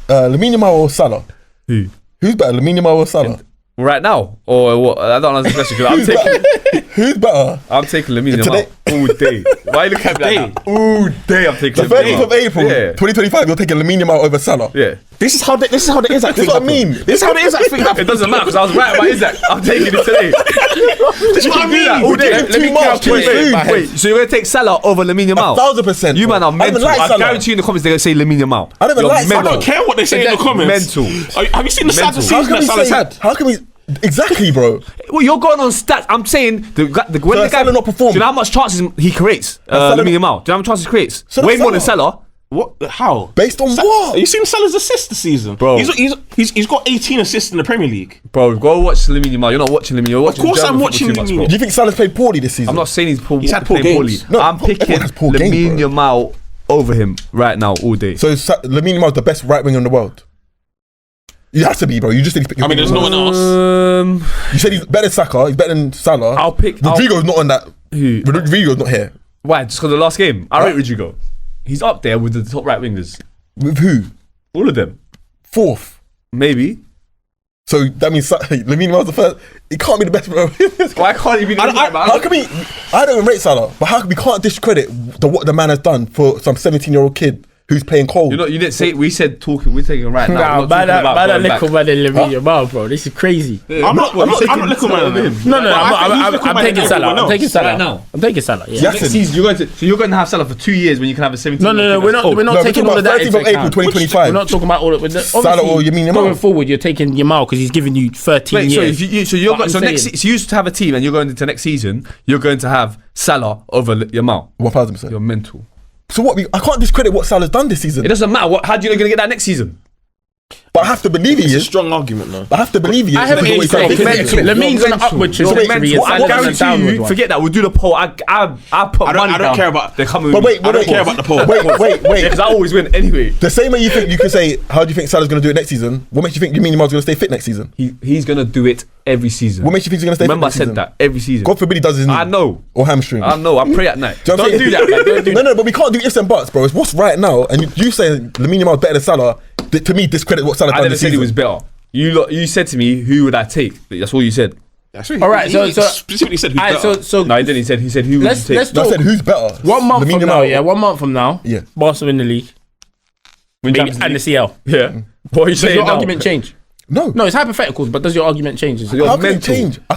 Speaker 1: Lamine Yamal or Salah?
Speaker 4: Who?
Speaker 1: Who's better, Lamine Yamal or Salah?
Speaker 4: Right now, or what? I don't answer the question because
Speaker 1: Who's better?
Speaker 4: I'm taking Lamine
Speaker 1: Today-
Speaker 4: Yamal all day. Why you look at me like that? All day I'm taking
Speaker 1: The
Speaker 4: Lamine
Speaker 1: 30th of
Speaker 4: Yamal.
Speaker 1: April,
Speaker 4: Yeah.
Speaker 1: 2025, you're taking Lamine Yamal over Salah.
Speaker 4: Yeah.
Speaker 3: This is how the Isaac
Speaker 1: This
Speaker 3: thing
Speaker 1: is what I
Speaker 3: happened.
Speaker 1: mean.
Speaker 3: This is how the Isaac thing
Speaker 4: It
Speaker 3: happened.
Speaker 4: doesn't matter because I was right about Isaac. I'm taking it today.
Speaker 3: This is what I mean.
Speaker 4: All day.
Speaker 1: Let me
Speaker 4: calculate.
Speaker 1: calculate.
Speaker 4: Wait, so you're gonna take Salah over Lamine Yamal?
Speaker 1: 1,000%.
Speaker 4: You
Speaker 1: bro.
Speaker 4: man are
Speaker 1: I don't even
Speaker 4: mental.
Speaker 1: like
Speaker 4: I
Speaker 1: Salah.
Speaker 4: guarantee you in the comments they're gonna say Lamine Yamal.
Speaker 1: I don't even
Speaker 4: You're
Speaker 1: like Salah.
Speaker 3: I don't care what they say in the comments.
Speaker 4: Mental.
Speaker 3: Have you seen the
Speaker 4: Mental.
Speaker 3: stats of
Speaker 1: How
Speaker 3: season
Speaker 1: can
Speaker 3: that
Speaker 1: we
Speaker 3: Salah's
Speaker 1: say?
Speaker 3: had?
Speaker 1: How can we? Exactly, bro.
Speaker 4: Well, you're going on stats. I'm saying when the guy
Speaker 1: Salah not performed.
Speaker 4: Do you know how much chances he creates?
Speaker 1: Salah
Speaker 4: Lamine
Speaker 1: not-
Speaker 4: Yamal. Do you know how much chances he creates?
Speaker 1: So
Speaker 4: Way
Speaker 1: does
Speaker 4: more than
Speaker 1: Salah.
Speaker 4: Salah.
Speaker 3: What? How?
Speaker 1: Based on what?
Speaker 3: Have you seen Salah's assists this season,
Speaker 4: Bro.
Speaker 3: He's got 18 assists in the Premier League.
Speaker 4: Bro, go watch Lamine Yamal. You're not watching Lamine. You're watching.
Speaker 3: course
Speaker 4: German
Speaker 3: I'm
Speaker 4: football
Speaker 3: watching
Speaker 4: too much,
Speaker 3: Lamine.
Speaker 4: bro.
Speaker 1: Do you think Salah's played poorly this season?
Speaker 4: I'm not saying he's
Speaker 3: had poor
Speaker 4: playing
Speaker 3: games.
Speaker 4: poorly.
Speaker 1: No,
Speaker 4: I'm
Speaker 1: everyone
Speaker 4: picking
Speaker 1: has poor games,
Speaker 4: Lamine
Speaker 1: bro.
Speaker 4: Yamal over him right now all day.
Speaker 1: So Lamine Yamal's the best right winger in the world. You have to be, bro. You just need to pick your
Speaker 3: I mean, there's
Speaker 1: winger.
Speaker 3: no one else.
Speaker 1: You said he's better than Saka. He's better than Salah.
Speaker 4: I'll pick-
Speaker 1: Rodrigo's not on that.
Speaker 4: Who?
Speaker 1: Rodrigo's not here.
Speaker 4: Why? Just because the last game? I rate Rodrigo. He's up there with the top right wingers.
Speaker 1: With who?
Speaker 4: All of them.
Speaker 1: Fourth.
Speaker 4: Maybe.
Speaker 1: So that means Lamine Yamal's the first. He can't be the best, bro.
Speaker 4: Why can't he be the
Speaker 1: How can we? I don't even rate Salah, but how can we can't discredit what the man has done for some 17-year-old kid who's playing cold.
Speaker 4: You didn't say. We said talking. We're taking right now.
Speaker 2: Nah, by that little man in Lamine Yamal, bro. This is crazy.
Speaker 3: I'm not little man.
Speaker 2: No, I'm taking Salah. I'm taking Salah
Speaker 4: Right now.
Speaker 2: I'm taking Salah. Yeah.
Speaker 1: Yes.
Speaker 4: Next season, you're going to have Salah for 2 years when you can have a 17.
Speaker 2: No. We're not taking all of that
Speaker 1: 13th
Speaker 2: into
Speaker 1: of April
Speaker 2: account.
Speaker 1: 2025.
Speaker 2: We're not talking about all of it.
Speaker 1: Salah or Lamine Yamal.
Speaker 2: Going forward, you're taking Yamal because he's giving you 13
Speaker 4: Wait,
Speaker 2: years.
Speaker 4: so you used to have a team and you're going into next season. You're going to have Salah over Yamal.
Speaker 1: 1000%.
Speaker 4: You're mental.
Speaker 1: So what? I can't discredit what Salah's done this season.
Speaker 4: It doesn't matter. How do you know you're going to get that next season?
Speaker 1: But I have to believe he
Speaker 3: It's a
Speaker 1: is.
Speaker 3: strong argument, though.
Speaker 1: I have to believe he is.
Speaker 2: I haven't
Speaker 1: Because
Speaker 2: really
Speaker 1: what he's done this season.
Speaker 2: Lamine's on an upward trajectory. and
Speaker 4: I
Speaker 2: Salah's on a
Speaker 4: guarantee
Speaker 2: downward
Speaker 4: you.
Speaker 2: one.
Speaker 4: Forget that. We'll do the poll. I put money
Speaker 3: I don't
Speaker 4: down.
Speaker 3: care about.
Speaker 4: They're coming.
Speaker 1: But wait,
Speaker 3: I don't care about the poll.
Speaker 1: Wait.
Speaker 4: Because I always win anyway.
Speaker 1: The same way you can say, how do you think Salah's going to do it next season? What makes you think Lamine Yamal's going to stay fit next season?
Speaker 4: He's going to do it every season.
Speaker 1: What makes you think he's going to stay
Speaker 4: Remember, I
Speaker 1: fit next
Speaker 4: said
Speaker 1: season?
Speaker 4: that every season.
Speaker 1: God forbid he does his knee.
Speaker 4: I know.
Speaker 1: Or hamstring.
Speaker 4: I know. I pray at night.
Speaker 1: Do you know what I'm
Speaker 4: Don't do
Speaker 1: saying?
Speaker 4: that. Man. Don't do that.
Speaker 1: No, but we can't do ifs and buts, bro. It's what's right now. And you saying Lamine Yamal's better than Salah, to me, discredit what Salah's
Speaker 4: I
Speaker 1: done
Speaker 4: never
Speaker 1: this
Speaker 4: said he
Speaker 1: season.
Speaker 4: was better. You said to me, who would I take? That's all you said.
Speaker 2: All right, so
Speaker 3: specifically said who's better.
Speaker 2: so
Speaker 4: No, he didn't. He said who would you take?
Speaker 2: let's
Speaker 1: No, I
Speaker 2: talk.
Speaker 1: said who's better?
Speaker 2: 1 month
Speaker 1: Lamine
Speaker 2: from now,
Speaker 1: Yamal.
Speaker 2: 1 month from now,
Speaker 1: Yeah.
Speaker 2: Barca win the league
Speaker 4: Win
Speaker 2: maybe,
Speaker 4: Champions
Speaker 2: and the
Speaker 4: League.
Speaker 2: CL.
Speaker 4: Yeah. What are you
Speaker 2: Does
Speaker 4: saying
Speaker 2: your
Speaker 4: now?
Speaker 2: argument change?
Speaker 1: No.
Speaker 2: No, it's hypotheticals, but does your argument change?
Speaker 4: you're
Speaker 1: How can it
Speaker 4: mental.
Speaker 1: change? I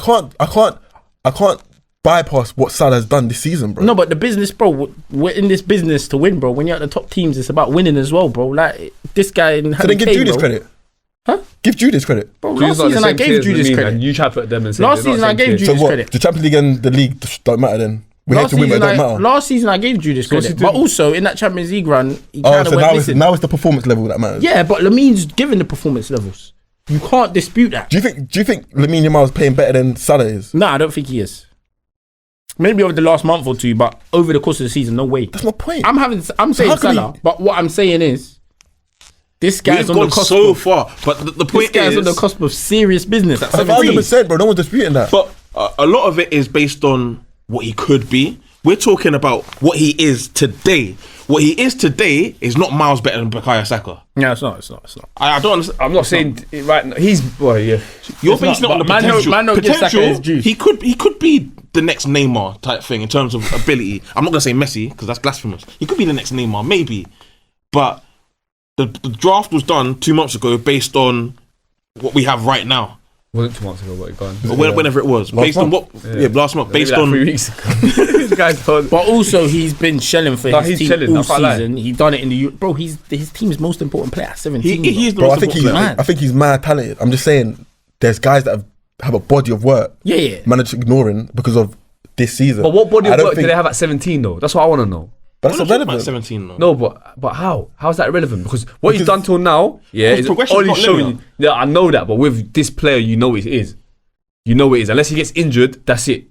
Speaker 1: can't bypass what Salah's done this season, bro.
Speaker 2: No, but the business, bro. We're in this business to win, bro. When you're at the top teams, it's about winning as well, bro. Like this guy.
Speaker 1: So then give Judas credit.
Speaker 2: Huh?
Speaker 1: Give Judas credit.
Speaker 2: Bro,
Speaker 4: Judas
Speaker 2: last
Speaker 4: not the
Speaker 2: season I
Speaker 4: same tier
Speaker 2: gave
Speaker 4: as
Speaker 2: Judas
Speaker 4: Lamine,
Speaker 2: credit.
Speaker 4: and you try to put them in the same
Speaker 2: Last
Speaker 4: tier,
Speaker 2: season
Speaker 4: not
Speaker 2: I
Speaker 4: the
Speaker 2: gave
Speaker 4: same tier.
Speaker 1: So
Speaker 2: Judas
Speaker 1: what?
Speaker 2: credit.
Speaker 1: The Champions League and the league don't matter then. We have to win, but it don't matter.
Speaker 2: Last season I gave Judas
Speaker 4: course
Speaker 2: credit,
Speaker 4: you
Speaker 2: but
Speaker 4: did.
Speaker 2: also in that Champions League run, he
Speaker 1: Oh,
Speaker 2: kind of
Speaker 1: so
Speaker 2: went missing.
Speaker 1: now it's the performance level that matters.
Speaker 2: Yeah, but Lamine's given the performance levels. You can't dispute that.
Speaker 1: Do you think Lamine Yamal is playing better than Salah is?
Speaker 2: No, I don't think he is. Maybe over the last month or two, but over the course of the season, no way.
Speaker 1: That's my point.
Speaker 2: I'm saying
Speaker 1: how can
Speaker 2: Salah,
Speaker 1: we-
Speaker 2: but what I'm saying is, this guy's
Speaker 3: We've
Speaker 2: on the
Speaker 3: gone
Speaker 2: cusp.
Speaker 3: so far, but the
Speaker 2: This
Speaker 3: point
Speaker 2: guy's
Speaker 3: is,
Speaker 2: on the cusp of serious business at 17.
Speaker 1: 100%, bro. No one's disputing that.
Speaker 3: but a lot of it is based on what he could be. We're talking about what he is today. What he is today is not miles better than Bukayo Saka.
Speaker 2: No, it's not.
Speaker 3: I don't understand.
Speaker 4: I'm not saying it right now. He's yeah.
Speaker 3: You're
Speaker 2: It's
Speaker 3: basing it
Speaker 2: not,
Speaker 3: on the
Speaker 2: but man
Speaker 3: potential.
Speaker 2: don't give Saka his juice.
Speaker 3: He could be the next Neymar type thing in terms of ability. I'm not gonna say Messi because that's blasphemous. He could be the next Neymar, maybe. But the draft was done 2 months ago based on what we have right now.
Speaker 4: Wasn't 2 months ago, but it gone.
Speaker 3: Whenever it was,
Speaker 1: Last
Speaker 3: based on
Speaker 1: month?
Speaker 3: what? Yeah, last month.
Speaker 4: Maybe
Speaker 3: Based
Speaker 4: like
Speaker 3: on
Speaker 4: 3 weeks ago. This guy's done.
Speaker 2: But also, he's been shelling for
Speaker 4: No,
Speaker 2: his
Speaker 4: he's
Speaker 2: team
Speaker 4: shelling,
Speaker 2: all
Speaker 4: I can't lie.
Speaker 2: season. He done it in the bro. He's his team's most important player at 17.
Speaker 3: he's the
Speaker 1: Bro, I
Speaker 3: most
Speaker 1: think he's
Speaker 3: important player.
Speaker 1: I think he's mad talented. I'm just saying, there's guys that have a body of work
Speaker 2: yeah.
Speaker 1: managed ignoring because of this season.
Speaker 4: But what body
Speaker 1: I
Speaker 4: of
Speaker 1: don't
Speaker 4: work do
Speaker 1: think-
Speaker 4: they have at 17 though? That's what I want to know.
Speaker 1: But
Speaker 3: We're
Speaker 1: that's
Speaker 3: not talking about
Speaker 1: irrelevant.
Speaker 3: 17 though.
Speaker 4: No, but how? How is that relevant? Because what he's
Speaker 1: Because-
Speaker 4: done till now, yeah,
Speaker 3: His
Speaker 4: is
Speaker 3: progression's
Speaker 4: only
Speaker 3: not
Speaker 4: showing.
Speaker 3: linear.
Speaker 4: Yeah, I know that, but with this player, you know it is. You know it is. Unless he gets injured, that's it.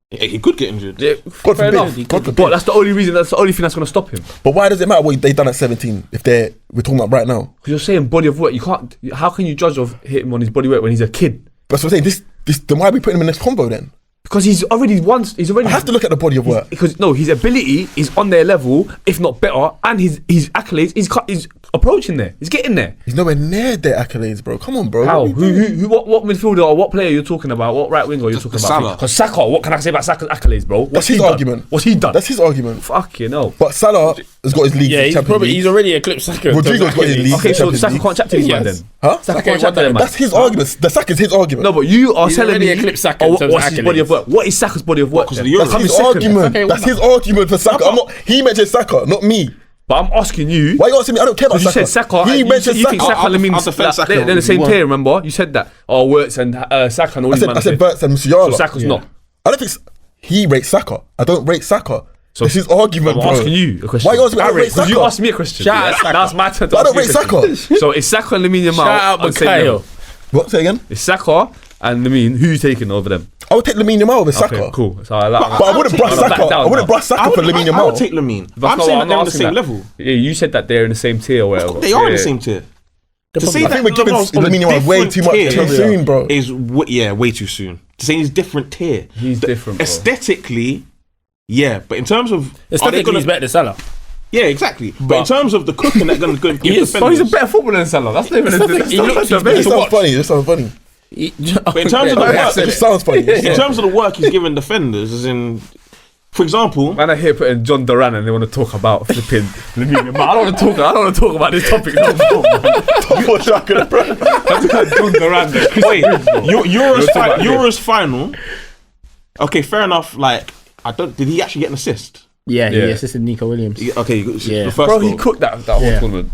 Speaker 3: He could get injured.
Speaker 4: Yeah,
Speaker 1: God
Speaker 4: fair
Speaker 1: forbid.
Speaker 4: enough.
Speaker 1: God forbid.
Speaker 4: But that's the only reason. That's the only thing that's going to stop him.
Speaker 1: But why does it matter what they done at 17 if we're talking about right now?
Speaker 4: Because you're saying body of work. You can't. How can you judge of him on his body work when he's a kid?
Speaker 1: That's what I'm saying. Then why are we putting him in this combo then?
Speaker 4: Because he's already once. He's already.
Speaker 1: I have to look at the body of work.
Speaker 4: Because no, his ability is on their level, if not better, and his accolades. He's approaching there. He's getting there.
Speaker 1: He's nowhere near their accolades, bro. Come on, bro.
Speaker 4: How?
Speaker 1: What are we doing?
Speaker 4: What midfielder or what player you're talking about? What right winger you're talking about?
Speaker 3: Salah.
Speaker 4: Because Saka, what can I say about Saka's accolades, bro? What's
Speaker 1: That's
Speaker 4: he
Speaker 1: his
Speaker 4: done?
Speaker 1: argument.
Speaker 4: What's he done?
Speaker 1: That's his argument.
Speaker 4: Fuck you know.
Speaker 1: But Salah has got his league.
Speaker 2: Yeah,
Speaker 1: Champions League.
Speaker 2: already eclipsed Saka.
Speaker 1: Rodrigo's got his league.
Speaker 4: Okay, so
Speaker 1: Champions
Speaker 4: Saka
Speaker 1: League.
Speaker 4: can't chat to his man
Speaker 2: Yes.
Speaker 4: then.
Speaker 1: Huh?
Speaker 4: Saka can't chat to them man.
Speaker 1: That's his argument. The Saka's his argument.
Speaker 4: No, but you are
Speaker 2: He's
Speaker 4: telling
Speaker 2: already
Speaker 4: me
Speaker 2: eclipsed Saka in terms of
Speaker 4: what's his body of
Speaker 2: accolades.
Speaker 4: work. What is Saka's body of work?
Speaker 3: Because
Speaker 4: then?
Speaker 3: of the Euros.
Speaker 1: That's his
Speaker 4: second.
Speaker 1: argument.
Speaker 2: Okay,
Speaker 1: That's
Speaker 2: what
Speaker 1: his argument for Saka. He mentioned Saka, not me.
Speaker 4: But I'm asking you.
Speaker 1: Why you asking me? I don't care about
Speaker 4: Because you
Speaker 1: Saka.
Speaker 4: said Saka.
Speaker 1: He
Speaker 4: and
Speaker 1: mentioned
Speaker 4: you think
Speaker 1: Saka.
Speaker 4: Saka and Lamine
Speaker 3: I'll defend Saka
Speaker 4: they're in the
Speaker 3: if
Speaker 4: same
Speaker 3: you want.
Speaker 4: tier. Remember, you said that. Oh, Wirtz and Saka and all
Speaker 1: I
Speaker 4: these
Speaker 1: said,
Speaker 4: man.
Speaker 1: I said Bertz and Musiala.
Speaker 4: So Saka's not.
Speaker 1: I don't think he rates Saka. I don't rate Saka.
Speaker 4: So
Speaker 1: This is argument,
Speaker 4: I'm
Speaker 1: bro.
Speaker 4: asking you a question.
Speaker 1: Why you asking me? I don't rate
Speaker 4: Because you
Speaker 1: Saka.
Speaker 4: asked me a question.
Speaker 2: Shout out
Speaker 4: Yeah,
Speaker 2: Saka.
Speaker 4: that's my turn to
Speaker 1: I
Speaker 4: ask
Speaker 1: don't
Speaker 4: you a
Speaker 1: rate
Speaker 4: question. So it's Saka and Lamine Yamal.
Speaker 2: Shout out
Speaker 4: on the same
Speaker 2: Bukayo.
Speaker 4: level.
Speaker 1: What? Say again?
Speaker 4: It's Saka and Lamine. Who you taking over them?
Speaker 1: I would take Lamine Yamal over Saka.
Speaker 4: Okay, cool. So I like
Speaker 1: But I wouldn't brush
Speaker 4: I'll back
Speaker 1: Saka.
Speaker 4: down
Speaker 1: I wouldn't
Speaker 4: now.
Speaker 1: brush Saka for Lamine
Speaker 3: I would
Speaker 1: Yamal.
Speaker 3: take Lamine.
Speaker 4: That's
Speaker 3: I'm
Speaker 4: not
Speaker 3: saying
Speaker 4: what
Speaker 3: that they're on the
Speaker 4: asking
Speaker 3: same
Speaker 4: that.
Speaker 3: level.
Speaker 4: Yeah, you said that they're in the same tier or whatever.
Speaker 3: They are in
Speaker 4: Yeah.
Speaker 3: the same tier. To
Speaker 2: problem-
Speaker 3: say
Speaker 2: I
Speaker 3: that
Speaker 1: think we're giving
Speaker 3: Yamal's on a
Speaker 1: Lamine Yamal way
Speaker 3: different
Speaker 1: too much
Speaker 3: tier
Speaker 1: too soon, bro.
Speaker 3: Is way too soon. To say he's different tier.
Speaker 4: He's different, bro.
Speaker 3: Aesthetically, yeah, but in terms of
Speaker 2: Aesthetically, he's better than Salah.
Speaker 3: yeah, exactly. But in terms of the cooking that going to give
Speaker 2: is.
Speaker 3: defenders,
Speaker 4: Oh, he's a better footballer than Salah. That's not even a
Speaker 2: He looks- he's
Speaker 1: It
Speaker 2: better to
Speaker 1: sounds
Speaker 2: watch.
Speaker 1: funny. It sounds funny.
Speaker 3: But in terms of the
Speaker 1: It
Speaker 3: work,
Speaker 1: just sounds funny.
Speaker 3: in terms of the work he's giving defenders, as in For example,
Speaker 4: Man, I hear putting John Duran and they want to talk about flipping Lamine Yamal. I don't want to talk about this topic no more, man. John Duran.
Speaker 3: wait, Euros final. Okay, fair enough. Like, did he actually get an assist?
Speaker 2: Yeah, he
Speaker 4: Yeah.
Speaker 2: assisted Nico Williams.
Speaker 3: Okay,
Speaker 2: Yeah.
Speaker 3: the first
Speaker 4: Bro, he
Speaker 3: goal.
Speaker 4: cooked that whole
Speaker 2: Yeah.
Speaker 4: tournament.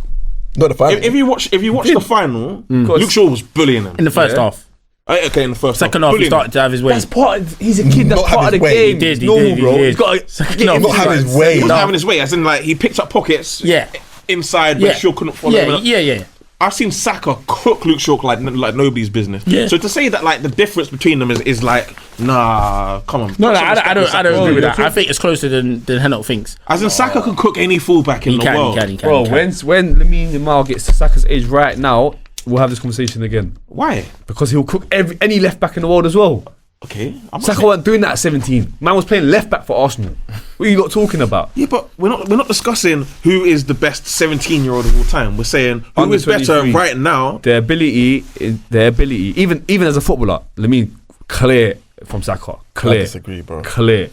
Speaker 1: Not the final.
Speaker 3: If you watch the final, Luke Shaw was bullying him.
Speaker 2: In the first
Speaker 4: Yeah.
Speaker 2: half.
Speaker 3: Okay, in the first
Speaker 2: Second half, he
Speaker 3: bullying
Speaker 2: started to have his way.
Speaker 4: That's part of, he's a kid, that's
Speaker 1: Not
Speaker 4: part
Speaker 1: have
Speaker 4: of the
Speaker 1: his way.
Speaker 4: game.
Speaker 2: He
Speaker 4: It's
Speaker 2: did,
Speaker 4: normal,
Speaker 2: he
Speaker 4: bro.
Speaker 2: did.
Speaker 4: He's got
Speaker 2: Second half,
Speaker 1: Not having his way.
Speaker 3: He wasn't having his way, as in like he picked up pockets.
Speaker 2: Yeah.
Speaker 3: Inside, but
Speaker 2: Yeah.
Speaker 3: Shaw couldn't follow him.
Speaker 2: Yeah.
Speaker 3: I've seen Saka cook Luke Shaw like nobody's business.
Speaker 2: Yeah.
Speaker 3: So to say that like the difference between them is like, nah, come on.
Speaker 2: No,
Speaker 3: Put some
Speaker 2: I
Speaker 3: respect on
Speaker 2: don't
Speaker 3: Saka.
Speaker 2: agree with
Speaker 4: you're
Speaker 2: that. I think it's closer than Henok thinks.
Speaker 3: As in Saka can cook any fullback in
Speaker 2: He
Speaker 3: the
Speaker 2: can,
Speaker 3: world.
Speaker 2: he can.
Speaker 4: Bro, when Lamine Yamal gets to Saka's age right now, we'll have this conversation again.
Speaker 3: Why?
Speaker 4: Because he'll cook any left back in the world as well.
Speaker 3: Okay. I'm not
Speaker 4: Saka
Speaker 3: saying-
Speaker 4: wasn't doing that at 17. Man was playing left back for Arsenal. What are you lot talking about?
Speaker 3: Yeah, but we're not discussing who is the best 17-year-old of all time. We're saying who
Speaker 4: Under
Speaker 3: is better
Speaker 4: 23.
Speaker 3: right now.
Speaker 4: Their ability, even as a footballer, Lamine clear from Saka.
Speaker 1: I
Speaker 4: Clear.
Speaker 1: disagree, bro.
Speaker 4: Clear.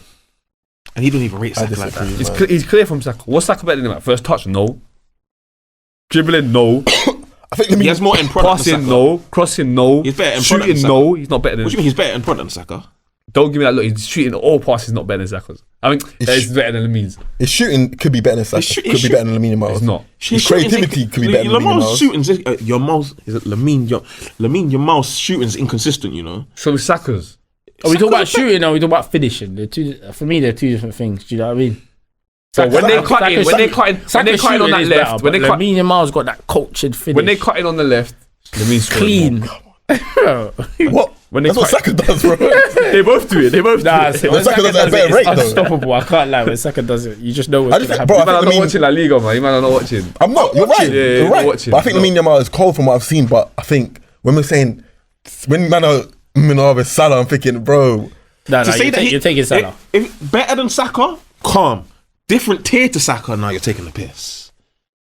Speaker 3: And he don't even rate
Speaker 1: I
Speaker 3: Saka like
Speaker 1: disagree.
Speaker 3: that.
Speaker 1: man.
Speaker 4: He's clear from Saka. What's Saka better than that? First touch? No. Dribbling? No.
Speaker 1: I think
Speaker 3: He has more end product than
Speaker 4: Passing?
Speaker 3: Saka.
Speaker 4: No. Crossing? No.
Speaker 3: He's better in product than
Speaker 4: Shooting?
Speaker 3: Saka.
Speaker 4: No. He's not better than.
Speaker 3: What do you mean he's better in product than Saka?
Speaker 4: Don't give me that look. He's shooting all passes not better than Saka's. I mean, it's better than Lamine's.
Speaker 1: his shooting could be better than Saka.
Speaker 3: His shoot-
Speaker 1: Could
Speaker 3: his
Speaker 1: be
Speaker 3: shoot-
Speaker 1: better than Lamine Yamal.
Speaker 4: It's not.
Speaker 1: His creativity could be better than Lamine
Speaker 3: Yamal's
Speaker 1: Yamal's.
Speaker 3: shooting. Yamal's is it Lamine Yamal's shooting is inconsistent. You know.
Speaker 4: So is Saka's.
Speaker 2: Are we talking about
Speaker 3: Saka's better.
Speaker 2: shooting or we talking about finishing? For me, they're two different things. Do you know what I mean?
Speaker 4: So when they're cutting,
Speaker 2: Saka's
Speaker 4: when they're cutting
Speaker 2: Saka's
Speaker 4: on
Speaker 2: shooting
Speaker 4: that
Speaker 2: is
Speaker 4: left,
Speaker 2: better,
Speaker 4: when
Speaker 2: but
Speaker 4: they cut,
Speaker 2: Lamine Yamal's got that cultured finish.
Speaker 4: when they're cutting on the left, Lamine's scoring more.
Speaker 2: Clean.
Speaker 1: What?
Speaker 4: When they
Speaker 1: That's what
Speaker 4: cut-
Speaker 1: Saka does, bro.
Speaker 4: They both do it. They both
Speaker 2: Nah,
Speaker 4: do
Speaker 2: see,
Speaker 4: it.
Speaker 2: when
Speaker 1: Saka does
Speaker 2: does
Speaker 1: that better
Speaker 2: it,
Speaker 1: rate,
Speaker 2: it's
Speaker 1: though.
Speaker 2: unstoppable. I can't lie. When Saka does it, you just know
Speaker 1: I
Speaker 2: what's
Speaker 1: just
Speaker 2: going to
Speaker 1: think, bro,
Speaker 2: happen.
Speaker 1: I
Speaker 4: Man, I'm
Speaker 1: think
Speaker 4: not watching La Liga, man. You man are not watching.
Speaker 1: I'm not. You're right.
Speaker 4: Yeah, yeah,
Speaker 1: You're
Speaker 4: you're
Speaker 1: right.
Speaker 4: watching.
Speaker 1: But I think
Speaker 4: No.
Speaker 1: Lamine Yamal is cold from what I've seen. But I think when we're saying when man are with Salah, I'm thinking, bro.
Speaker 2: No,
Speaker 3: To say that
Speaker 2: you're taking Salah.
Speaker 3: if better than Saka, calm. Different tier to Saka. Now you're taking the piss.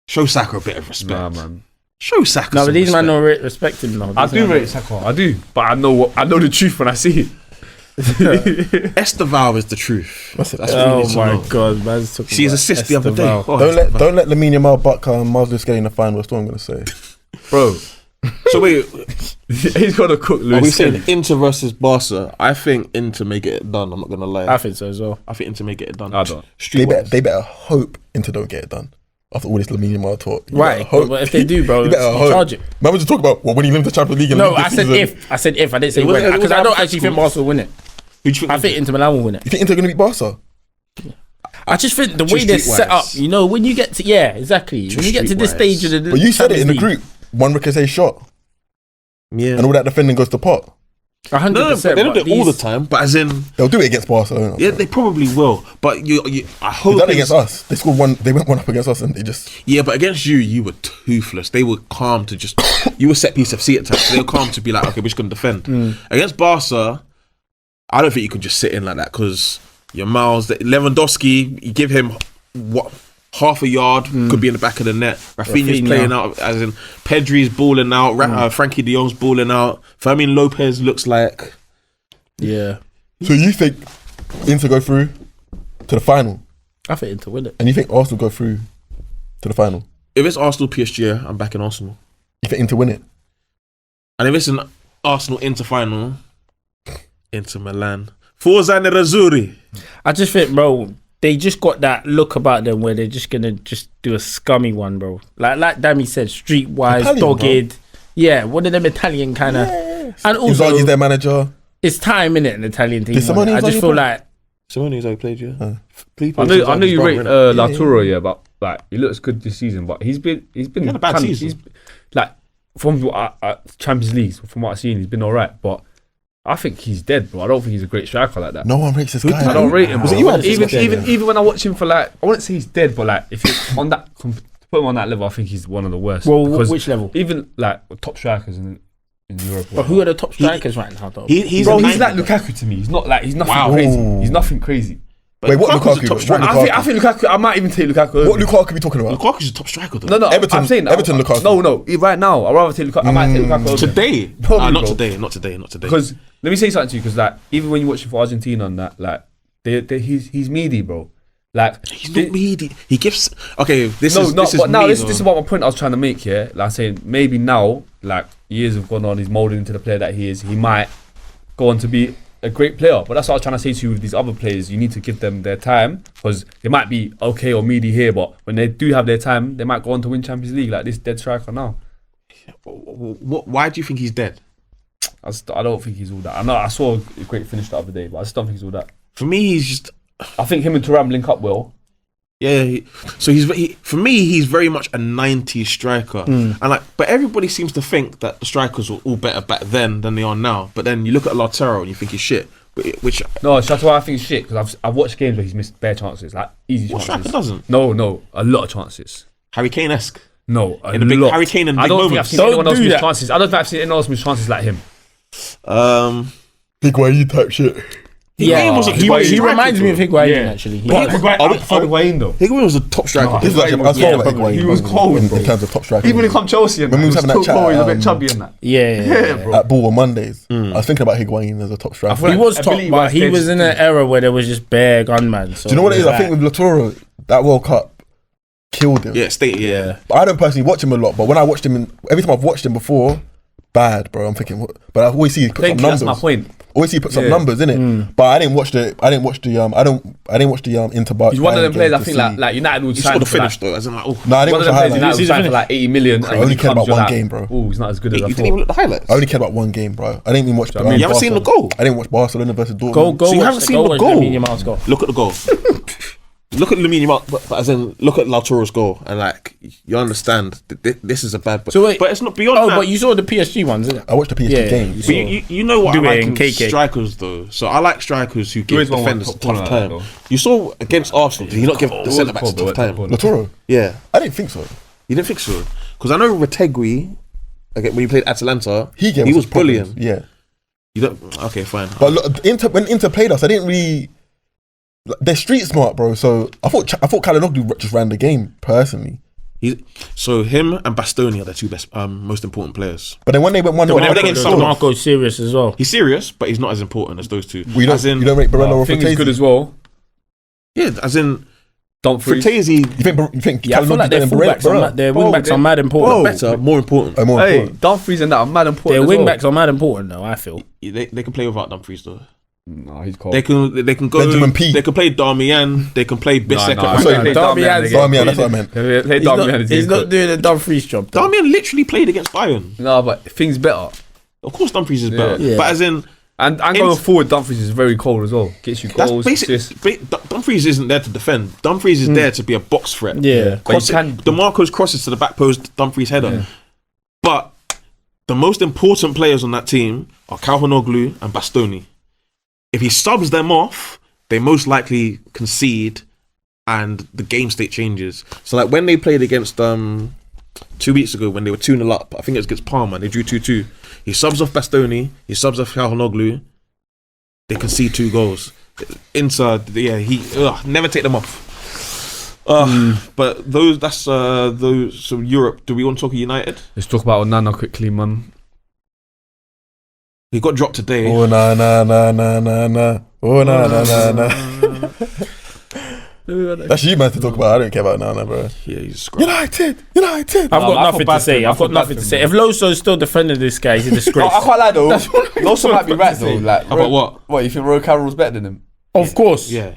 Speaker 3: Show Saka a bit of respect.
Speaker 4: Nah, man.
Speaker 3: Show Saka.
Speaker 2: No,
Speaker 3: some
Speaker 2: but these
Speaker 3: respect.
Speaker 2: men don't respect him now.
Speaker 4: I do rate Saka. I do, but I know the truth when I see it.
Speaker 3: Esteval is the truth. That's what we
Speaker 2: Oh
Speaker 3: need to
Speaker 2: my
Speaker 3: know.
Speaker 2: god, man's talking
Speaker 3: See his
Speaker 2: about
Speaker 3: assist the other day.
Speaker 2: Esteval.
Speaker 3: Oh,
Speaker 1: Don't let Lamine Yamal buck Miles Lewis getting in the final. That's what I'm gonna say.
Speaker 4: Bro,
Speaker 3: So wait,
Speaker 4: he's got to cook
Speaker 3: are
Speaker 4: Lewis.
Speaker 3: we saying Inter versus Barca? I think Inter may get it done. I'm not gonna lie.
Speaker 2: I think so as well.
Speaker 3: I think Inter may get it done.
Speaker 4: I don't.
Speaker 1: They better hope Inter don't get it done after all this Lamine Yamal talk. You
Speaker 2: Right,
Speaker 1: better hope.
Speaker 2: but if they do, bro,
Speaker 1: You better
Speaker 2: you
Speaker 1: hope.
Speaker 2: charge it.
Speaker 1: Man, we just talk about when he wins the Champions League. And
Speaker 2: No,
Speaker 1: league
Speaker 2: I
Speaker 1: this
Speaker 2: said
Speaker 1: season.
Speaker 2: if. I said if. I didn't say
Speaker 3: It was-
Speaker 2: when.
Speaker 3: it was
Speaker 2: Because I don't actually
Speaker 3: hypothetical.
Speaker 2: think Barca will win it.
Speaker 3: Who do you think?
Speaker 2: I think Inter Milan will win it.
Speaker 1: You think Inter gonna beat Barca?
Speaker 2: I just think the way they're set up,
Speaker 3: streetwise.
Speaker 2: you know, when you get to exactly. When you get to this
Speaker 3: streetwise.
Speaker 2: stage of the
Speaker 1: But you said it in the
Speaker 2: Champions
Speaker 1: group. One Ricochet shot,
Speaker 3: Yeah.
Speaker 1: and all that defending goes to pot.
Speaker 2: League, 100%.
Speaker 3: No, but they don't do it all the
Speaker 2: these-
Speaker 3: time. But as in,
Speaker 1: They'll do it against Barcelona.
Speaker 3: yeah, they probably will. But I hope
Speaker 1: They've done it
Speaker 3: it's-
Speaker 1: against us. They scored one. They went one up against us, and they just.
Speaker 3: Yeah, but against you were toothless. They were calm to just. You were set piece FC at times. So they were calm to be like, okay, we're just gonna defend. Against Barca, I don't think you can just sit in like that because your Miles, Lewandowski, you give him what half a yard, could be in the back of the net. Rafinha's
Speaker 2: Rafinha.
Speaker 3: playing out, as in Pedri's balling out. Frankie De Jong's balling out. Fermin Lopez looks like.
Speaker 2: Yeah.
Speaker 1: So you think Inter go through to the final,
Speaker 2: I think Inter win it.
Speaker 1: and you think Arsenal go through to the final?
Speaker 3: If it's Arsenal PSG, I'm backing Arsenal.
Speaker 1: You think Inter win it?
Speaker 3: And if it's an Arsenal Inter final, Inter Milan. Forza Nerazzurri.
Speaker 2: I just think, bro, they just got that look about them where they're just gonna just do a scummy one, bro. Like Dami said, streetwise,
Speaker 1: Italian,
Speaker 2: dogged. Yeah, one of them Italian kind of. And also,
Speaker 1: Inzaghi's their manager.
Speaker 2: it's time in it, an Italian team.
Speaker 1: Did Simone
Speaker 2: I just
Speaker 1: Inzaghi
Speaker 2: feel
Speaker 1: play?
Speaker 2: like
Speaker 3: Simone's how he played, yeah.
Speaker 4: I know you rate Lautaro, yeah, but like he looks good this season, but he's been
Speaker 3: had a bad season.
Speaker 4: He's like from what Champions League, from what I've seen, he's been alright, but I think he's dead, bro. I don't think he's a great striker like that.
Speaker 1: No one rates this guy.
Speaker 4: I don't rate him.
Speaker 1: Was
Speaker 4: Bro.
Speaker 1: it you had this
Speaker 4: Even
Speaker 1: guy?
Speaker 4: even when I watch him for like, I wouldn't say he's dead, but like if you're on that, to put him on that level, I think he's one of the worst.
Speaker 2: well,
Speaker 4: Because
Speaker 2: which level?
Speaker 4: even like top strikers in Europe.
Speaker 2: But who are the top strikers right now, though?
Speaker 3: He's
Speaker 4: Bro,
Speaker 3: a
Speaker 4: he's like
Speaker 3: 90.
Speaker 4: Lukaku to me. He's not like nothing
Speaker 3: Wow.
Speaker 4: crazy.
Speaker 1: Ooh.
Speaker 4: He's nothing crazy.
Speaker 1: Wait, what
Speaker 3: Lukaku's a
Speaker 1: Lukaku?
Speaker 3: top
Speaker 1: What
Speaker 3: striker.
Speaker 1: Lukaku?
Speaker 4: I think Lukaku. I might even take Lukaku. Over.
Speaker 1: What Lukaku are we talking about?
Speaker 3: Lukaku's a top striker, though.
Speaker 4: No,
Speaker 1: Everton-
Speaker 4: I'm saying
Speaker 1: Everton Lukaku.
Speaker 4: No, right now I'd rather take Lukaku. I might take Lukaku over.
Speaker 3: Today?
Speaker 4: Probably,
Speaker 3: Not
Speaker 4: bro.
Speaker 3: today, not today, not today.
Speaker 4: Because let me say something to you. Because like even when you watch it for Argentina and that, like he's meaty, bro. Like
Speaker 3: He's not meaty. He gives. Okay, this is
Speaker 4: what my point I was trying to make here. Like saying maybe now, like years have gone on, he's molded into the player that he is. He might go on to be a great player. But that's what I was trying to say to you with these other players. You need to give them their time because they might be okay or meaty here, but when they do have their time, they might go on to win Champions League like this dead striker now.
Speaker 3: Why do you think he's dead?
Speaker 4: I don't think he's all that. I know I saw a great finish the other day, but I just don't think he's all that.
Speaker 3: For me, he's just.
Speaker 4: I think him and Thuram link up well.
Speaker 3: Yeah, for me, he's very much a 90s striker, and but everybody seems to think that the strikers were all better back then than they are now. But then you look at Lautaro and you think he's shit.
Speaker 4: No, that's why I think he's shit because I've watched games where he's missed bare chances, like easy chances.
Speaker 3: What striker doesn't?
Speaker 4: No, a lot of chances.
Speaker 3: Harry Kane-esque.
Speaker 4: No,
Speaker 3: in the big
Speaker 4: lot.
Speaker 3: Harry Kane and big
Speaker 4: I don't think
Speaker 3: moments.
Speaker 4: I've seen anyone else miss chances. I don't think I've seen anyone else miss chances like him.
Speaker 1: Higuain type shit.
Speaker 2: Yeah, he reminds me of Higuain actually.
Speaker 4: Higuain though.
Speaker 3: Higuain was a top striker.
Speaker 1: He was
Speaker 4: cold
Speaker 1: in terms of top striker.
Speaker 4: Even when he come Chelsea and
Speaker 1: when we was having that chat,
Speaker 4: he's a bit chubby and that.
Speaker 2: Yeah,
Speaker 4: bro.
Speaker 1: At Ball on Mondays, I was thinking about Higuain as a top striker.
Speaker 2: He was top, but he was in an era where there was just bare gunman. So
Speaker 1: do you know what it is? I think with Lautaro, that World Cup killed him.
Speaker 3: Yeah.
Speaker 1: But I don't personally watch him a lot. But when I watched him, every time I've watched him before, bad, bro. I'm thinking, what? But I always see he put some numbers.
Speaker 4: That's my point.
Speaker 1: Always see he put some numbers in it. But I didn't watch the Inter Bar.
Speaker 4: He's one of them players. I think like United would
Speaker 3: He
Speaker 4: sign
Speaker 3: saw the
Speaker 4: for
Speaker 3: finish though. As in like,
Speaker 1: No, I didn't watch the highlights.
Speaker 4: United would sign for like 80 million.
Speaker 1: I only cared about one game, bro.
Speaker 4: Oh, he's not as good as I
Speaker 3: you didn't even
Speaker 4: thought.
Speaker 3: look at the highlights.
Speaker 1: I only cared about one game, bro. I didn't even watch.
Speaker 3: You haven't seen the goal.
Speaker 1: I didn't watch Barcelona versus Dortmund.
Speaker 2: Go.
Speaker 3: So you haven't seen the goal?
Speaker 2: Lamine Yamal's goal.
Speaker 3: Look at the goal. Look at Lamine Yamal, but as in look at Lautaro's goal, and like you understand this is a bad.
Speaker 2: So wait,
Speaker 3: but it's not beyond that.
Speaker 2: but you saw the PSG ones, isn't it?
Speaker 1: I watched the PSG game.
Speaker 3: But you know what I like in
Speaker 2: KK.
Speaker 3: strikers though. So I like strikers who give defenders a tough time.
Speaker 4: though.
Speaker 3: You saw against Arsenal, did he not give the centre backs a tough time?
Speaker 1: Lautaro.
Speaker 3: Yeah,
Speaker 1: I didn't think so.
Speaker 3: you didn't think so? Because I know Retegui, when he played Atalanta,
Speaker 1: He
Speaker 3: was bullying.
Speaker 1: Yeah,
Speaker 3: You don't. Okay, fine.
Speaker 1: but look, when Inter played us, I didn't really. They're street smart, bro. So I thought Kalinoglu just ran the game personally.
Speaker 3: So him and Bastoni are the two best, most important players.
Speaker 1: But then when they went 1-0,
Speaker 3: when they get some-
Speaker 2: Marco's serious as well.
Speaker 3: He's serious, but he's not as important as those two.
Speaker 1: you don't rate Barella or
Speaker 4: I think he's good
Speaker 1: Frattesi.
Speaker 4: as well.
Speaker 3: Yeah, as in
Speaker 4: Dumfries.
Speaker 3: Frattesi.
Speaker 1: You think
Speaker 2: Yeah, I feel like their
Speaker 1: Barella?
Speaker 2: their wing backs are mad important.
Speaker 3: Better, more important.
Speaker 1: More
Speaker 4: Hey,
Speaker 1: important.
Speaker 4: Dumfries and that are mad
Speaker 2: Their
Speaker 4: important.
Speaker 2: wing backs are mad important though. I feel.
Speaker 3: They can play without Dumfries though.
Speaker 4: No, he's cold.
Speaker 3: They can go.
Speaker 1: Benjamin P.
Speaker 3: They can play Darmian. They can play Bissek.
Speaker 1: Sorry, Darmian, that's what I meant.
Speaker 2: He's not doing a Dumfries job. Though.
Speaker 3: Darmian literally played against Bayern.
Speaker 4: No, but things better.
Speaker 3: Of course, Dumfries is better.
Speaker 2: Yeah.
Speaker 3: But as in,
Speaker 4: And going forward, Dumfries is very cold as well. Gets you
Speaker 3: that's
Speaker 4: goals, assists.
Speaker 3: Dumfries isn't there to defend. Dumfries is there to be a box threat.
Speaker 2: Yeah.
Speaker 3: DeMarco's crosses to the back post, Dumfries header.
Speaker 4: Yeah.
Speaker 3: But the most important players on that team are Calhanoglu and Bastoni. If he subs them off, they most likely concede and the game state changes. So like when they played against 2 weeks ago when they were 2-0 up, I think it was against Parma, they drew 2-2. He subs off Bastoni, he subs off Calhanoglu, they concede 2 goals. Inter, never take them off. But those, so Europe, do we want to talk United?
Speaker 4: Let's talk about Onana quickly, man.
Speaker 3: He got dropped today.
Speaker 1: Oh na. Oh na. That's you, man, to talk about. I don't care about Nana, bro.
Speaker 3: Yeah, he's
Speaker 1: United.
Speaker 2: I've got nothing to say. I've got nothing to say. If Loso's still defending this guy, he's a disgrace.
Speaker 4: I can't lie though. Loso might be right though. Like,
Speaker 3: about what?
Speaker 4: What, you think Roy Carroll's better than him?
Speaker 2: Of course.
Speaker 3: Yeah.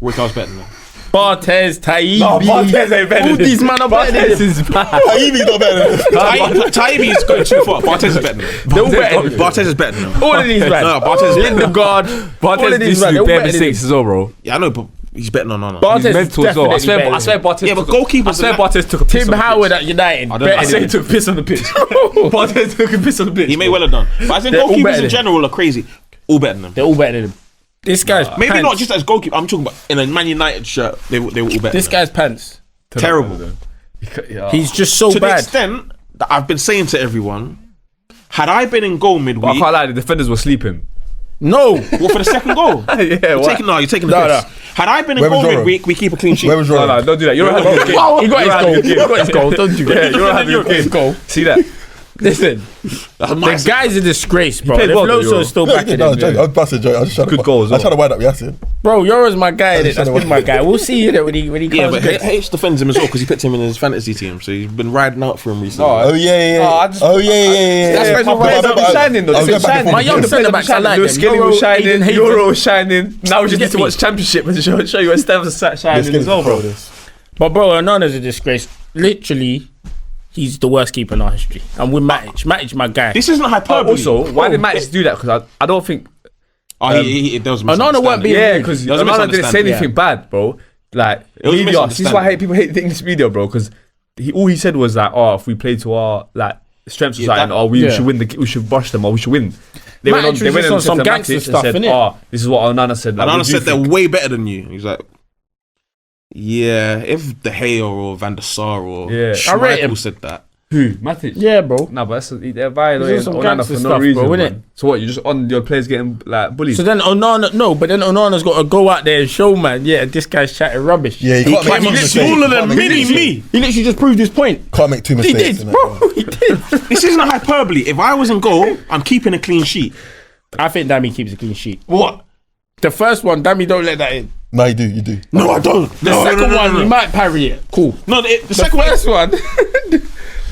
Speaker 3: Roy Carroll's better than him.
Speaker 2: Barthez, Taibbi.
Speaker 4: No, Barthez ain't better
Speaker 2: All
Speaker 4: than
Speaker 2: these men are better than him.
Speaker 1: Taibbi's not better than
Speaker 3: Taibbi is going too far. Barthez is better than him.
Speaker 2: They're all better than him.
Speaker 3: Barthez is better than him.
Speaker 2: All of these men.
Speaker 3: No, Barthez is better than him.
Speaker 2: Lindegaard.
Speaker 4: Barthez
Speaker 2: these
Speaker 4: did
Speaker 2: men, they're all
Speaker 4: bare
Speaker 2: better than
Speaker 4: mistakes as well, bro.
Speaker 3: Yeah, I know, but he's better than Onana.
Speaker 2: Barthez
Speaker 4: He's
Speaker 2: is
Speaker 4: mental as well. I swear
Speaker 2: definitely
Speaker 4: Barthez.
Speaker 3: Yeah, but goalkeepers.
Speaker 4: I swear
Speaker 3: and that-
Speaker 4: Barthez took a piss
Speaker 2: Tim
Speaker 4: on the
Speaker 2: Howard
Speaker 4: pitch.
Speaker 2: at United.
Speaker 3: I
Speaker 2: better
Speaker 4: say
Speaker 2: than
Speaker 4: he took a piss on the pitch. Barthez took a piss on the pitch.
Speaker 3: He may well have done. But I think
Speaker 2: They're all better
Speaker 3: goalkeepers
Speaker 2: than
Speaker 3: in general are crazy. All better than him.
Speaker 2: They're all better than him. This guy's
Speaker 3: Maybe
Speaker 2: pants.
Speaker 3: not just as goalkeeper. I'm talking about in a Man United shirt. They were all better.
Speaker 2: This
Speaker 3: than him.
Speaker 2: guy's pants.
Speaker 3: Terrible.
Speaker 4: Yeah.
Speaker 2: He's just so
Speaker 3: To the
Speaker 2: bad.
Speaker 3: extent that I've been saying to everyone, had I been in goal
Speaker 4: But I
Speaker 3: midweek,
Speaker 4: can't lie, the defenders were sleeping.
Speaker 2: No.
Speaker 3: what for the second goal?
Speaker 4: Yeah,
Speaker 3: You're
Speaker 4: what?
Speaker 3: taking the
Speaker 2: No,
Speaker 3: piss.
Speaker 2: No.
Speaker 3: Had I been in
Speaker 1: Where was
Speaker 3: goal
Speaker 1: Jordan?
Speaker 3: midweek, we keep a clean sheet.
Speaker 1: Where was
Speaker 4: No,
Speaker 1: Jordan?
Speaker 4: don't do that. You're not having a good game.
Speaker 2: He got his goal. He got his goal. Don't you get it?
Speaker 4: You're not having a good game. See that?
Speaker 2: Listen, the guy's a disgrace, bro.
Speaker 4: played
Speaker 2: If
Speaker 4: well, though,
Speaker 2: Loso
Speaker 4: Euro.
Speaker 2: is still
Speaker 1: No,
Speaker 2: backing
Speaker 1: no,
Speaker 2: him,
Speaker 1: joke. I was busting joke. I was just trying
Speaker 4: Good
Speaker 1: to
Speaker 4: goals,
Speaker 1: I was trying to wind up Yassin.
Speaker 2: bro, Euro's my guy.
Speaker 1: just
Speaker 2: That's
Speaker 1: trying to
Speaker 2: been my guy. We'll see it when he
Speaker 3: Yeah,
Speaker 2: comes.
Speaker 3: but H defends him as well because he picked him in his fantasy team, so he's been riding out for him recently.
Speaker 4: No,
Speaker 1: Oh yeah.
Speaker 4: That's
Speaker 1: That's
Speaker 4: my boys have been shining though.
Speaker 1: I was
Speaker 4: They've been
Speaker 1: going back and
Speaker 4: shining.
Speaker 1: forth.
Speaker 2: My young centre backs, I like them.
Speaker 4: Skinny
Speaker 2: Euro,
Speaker 4: was shining.
Speaker 2: Aiden Haven.
Speaker 4: Euro was shining. Now we just
Speaker 2: You
Speaker 4: need to
Speaker 2: get
Speaker 4: watch Championship and show you where Steph's shining as well, bro.
Speaker 2: But bro, Onana's a disgrace. Literally, he's the worst keeper in our history. And with Matic. Matic, my guy.
Speaker 3: This isn't hyperbole.
Speaker 4: Also, why did Matic do that? Because I don't think.
Speaker 3: there was a
Speaker 2: Onana weren't
Speaker 3: misunderstanding.
Speaker 2: being-
Speaker 4: Yeah, because
Speaker 3: There was a
Speaker 4: Onana didn't say
Speaker 3: misunderstanding,
Speaker 4: anything bad, bro. Like
Speaker 3: was a
Speaker 4: media. This is why
Speaker 3: misunderstanding.
Speaker 4: people hate the English media, bro. Because all he said was like, "Oh, if we play to our like strengths or
Speaker 3: Yeah,
Speaker 4: something,
Speaker 3: that-
Speaker 4: or we
Speaker 2: yeah.
Speaker 4: should win we should brush them, or we should win." They
Speaker 2: Matic was just on
Speaker 4: and
Speaker 2: some
Speaker 4: said to
Speaker 2: gangster
Speaker 4: Matic and
Speaker 2: stuff,
Speaker 4: said,
Speaker 2: innit?
Speaker 4: "Oh, this is what Onana said." Like,
Speaker 3: And
Speaker 4: what
Speaker 3: Onana
Speaker 4: do you
Speaker 3: said they're
Speaker 4: think?
Speaker 3: way better than you. He's like, yeah, if De Gea or Van der Sar or
Speaker 4: Yeah.
Speaker 2: I rate him.
Speaker 3: Schmeichel said that.
Speaker 4: Who? Matic?
Speaker 2: Yeah, bro.
Speaker 4: No, but they're violating
Speaker 2: This is some
Speaker 4: Onana
Speaker 2: gangster
Speaker 4: for no
Speaker 2: stuff,
Speaker 4: reason,
Speaker 2: bro, innit?
Speaker 4: man. So what? You just on your players getting like bullied?
Speaker 2: So then Onana's got to go out there and show, man. Yeah, this guy's chatting rubbish.
Speaker 1: Yeah, you can't make
Speaker 3: He's
Speaker 1: two mistakes.
Speaker 3: smaller
Speaker 1: You
Speaker 3: than
Speaker 1: can't make
Speaker 3: mini
Speaker 1: two
Speaker 3: me.
Speaker 2: He literally just proved his point.
Speaker 1: Can't make two
Speaker 2: He
Speaker 1: mistakes.
Speaker 2: did,
Speaker 1: in
Speaker 2: bro.
Speaker 1: that,
Speaker 2: He did.
Speaker 3: This isn't hyperbole. If I was in goal, I'm keeping a clean sheet.
Speaker 2: I think Dami keeps a clean sheet.
Speaker 3: What?
Speaker 2: The first one, Dami don't let that in.
Speaker 1: No, you do. You do.
Speaker 3: No, I don't.
Speaker 2: The second one, he might parry it. Cool.
Speaker 3: No, the
Speaker 2: The
Speaker 3: second one.
Speaker 2: first one,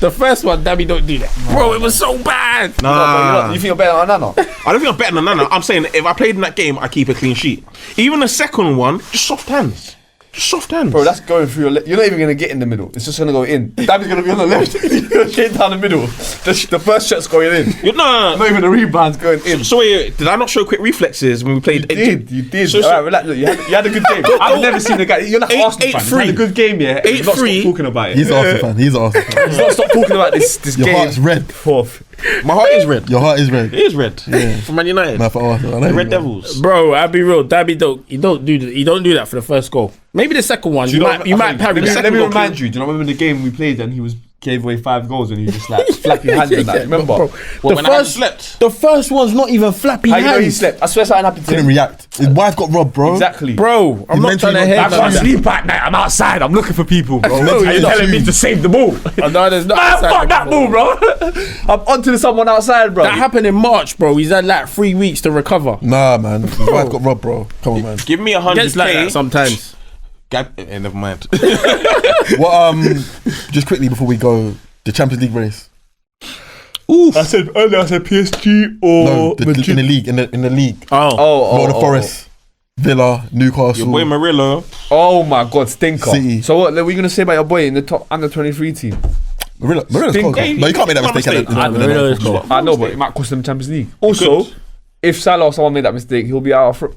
Speaker 2: the first one, Dami don't do that. Bro, it was so bad.
Speaker 3: Nah.
Speaker 4: You think you're better than Onana?
Speaker 3: I don't think I'm better than Nana. I'm saying if I played in that game, I keep a clean sheet. Even the second one, just soft hands. Just soft hands.
Speaker 4: Bro, that's going through your you're not even going to get in the middle. It's just going to go in. Dami's going to be on the left. You're going straight down the middle. The first shot's going in.
Speaker 3: No.
Speaker 4: Not even the rebound's going in.
Speaker 3: So wait, did I not show quick reflexes when we played?
Speaker 4: You did.
Speaker 3: So-
Speaker 4: Alright, relax. Look, you had a good game. I've never seen a guy. You're like
Speaker 3: Eight-
Speaker 4: Arsenal fan. He's
Speaker 3: 8-3.
Speaker 4: had a good game, yeah. and he's not
Speaker 3: 8-3.
Speaker 4: stop talking about it.
Speaker 1: He's an Arsenal fan. He's an Arsenal fan.
Speaker 4: He's not stop talking about this
Speaker 1: Your
Speaker 4: game.
Speaker 1: heart's red.
Speaker 4: Fourth.
Speaker 3: My heart is red.
Speaker 1: Your heart is red.
Speaker 3: It is red. For Man United.
Speaker 1: Nah, for Arsenal. I know
Speaker 3: The
Speaker 1: you,
Speaker 3: Red
Speaker 1: man.
Speaker 3: Devils.
Speaker 2: Bro, I'll be real. Dami don't do that for the first goal. Maybe the second one, you might parry
Speaker 4: Let
Speaker 2: that.
Speaker 4: me remind you. Do you remember the game we played and he gave away 5 goals and he was just like flapping hands and that? Remember?
Speaker 2: Bro,
Speaker 3: When I hadn't slept.
Speaker 2: the first one's not even flappy
Speaker 4: How you know he
Speaker 2: hands.
Speaker 4: slept? I swear something happened to
Speaker 1: Couldn't
Speaker 4: him.
Speaker 1: react. His wife got robbed, bro.
Speaker 4: Exactly.
Speaker 2: Bro, I'm
Speaker 1: He
Speaker 2: not
Speaker 1: mentally
Speaker 2: trying to
Speaker 1: not
Speaker 2: hear
Speaker 1: back
Speaker 4: I
Speaker 2: none
Speaker 4: can't
Speaker 2: of that.
Speaker 4: sleep at night. I'm outside. I'm looking for people, bro.
Speaker 1: Mentally
Speaker 4: Are you
Speaker 1: not
Speaker 4: telling me
Speaker 1: you.
Speaker 4: to save the ball?
Speaker 2: No, there's not.
Speaker 4: Man,
Speaker 2: outside
Speaker 4: fuck
Speaker 2: the
Speaker 4: that ball, bro. I'm onto someone outside, bro.
Speaker 2: That happened in March, bro. He's had like 3 weeks to recover.
Speaker 1: Nah, man. His wife got robbed, bro. Come on, man.
Speaker 3: Give me
Speaker 2: Gets like that
Speaker 3: 100k.
Speaker 2: sometimes.
Speaker 3: Never mind.
Speaker 1: What? Just quickly before we go, the Champions League race.
Speaker 4: I said PSG
Speaker 1: No, in the league. In the league. Nottingham Forest, Villa, Newcastle.
Speaker 3: Your boy Murillo.
Speaker 4: Oh my God, stinker.
Speaker 1: City.
Speaker 4: So what are we gonna say about your boy in the top under 23 team?
Speaker 1: Morilla's
Speaker 4: Think-
Speaker 1: cold. No, you can't make that
Speaker 3: Not
Speaker 1: mistake.
Speaker 3: mistake.
Speaker 2: Murillo is cold.
Speaker 4: I know, but it might cost them Champions League. Also, if Salah or someone made that mistake, he'll be out of.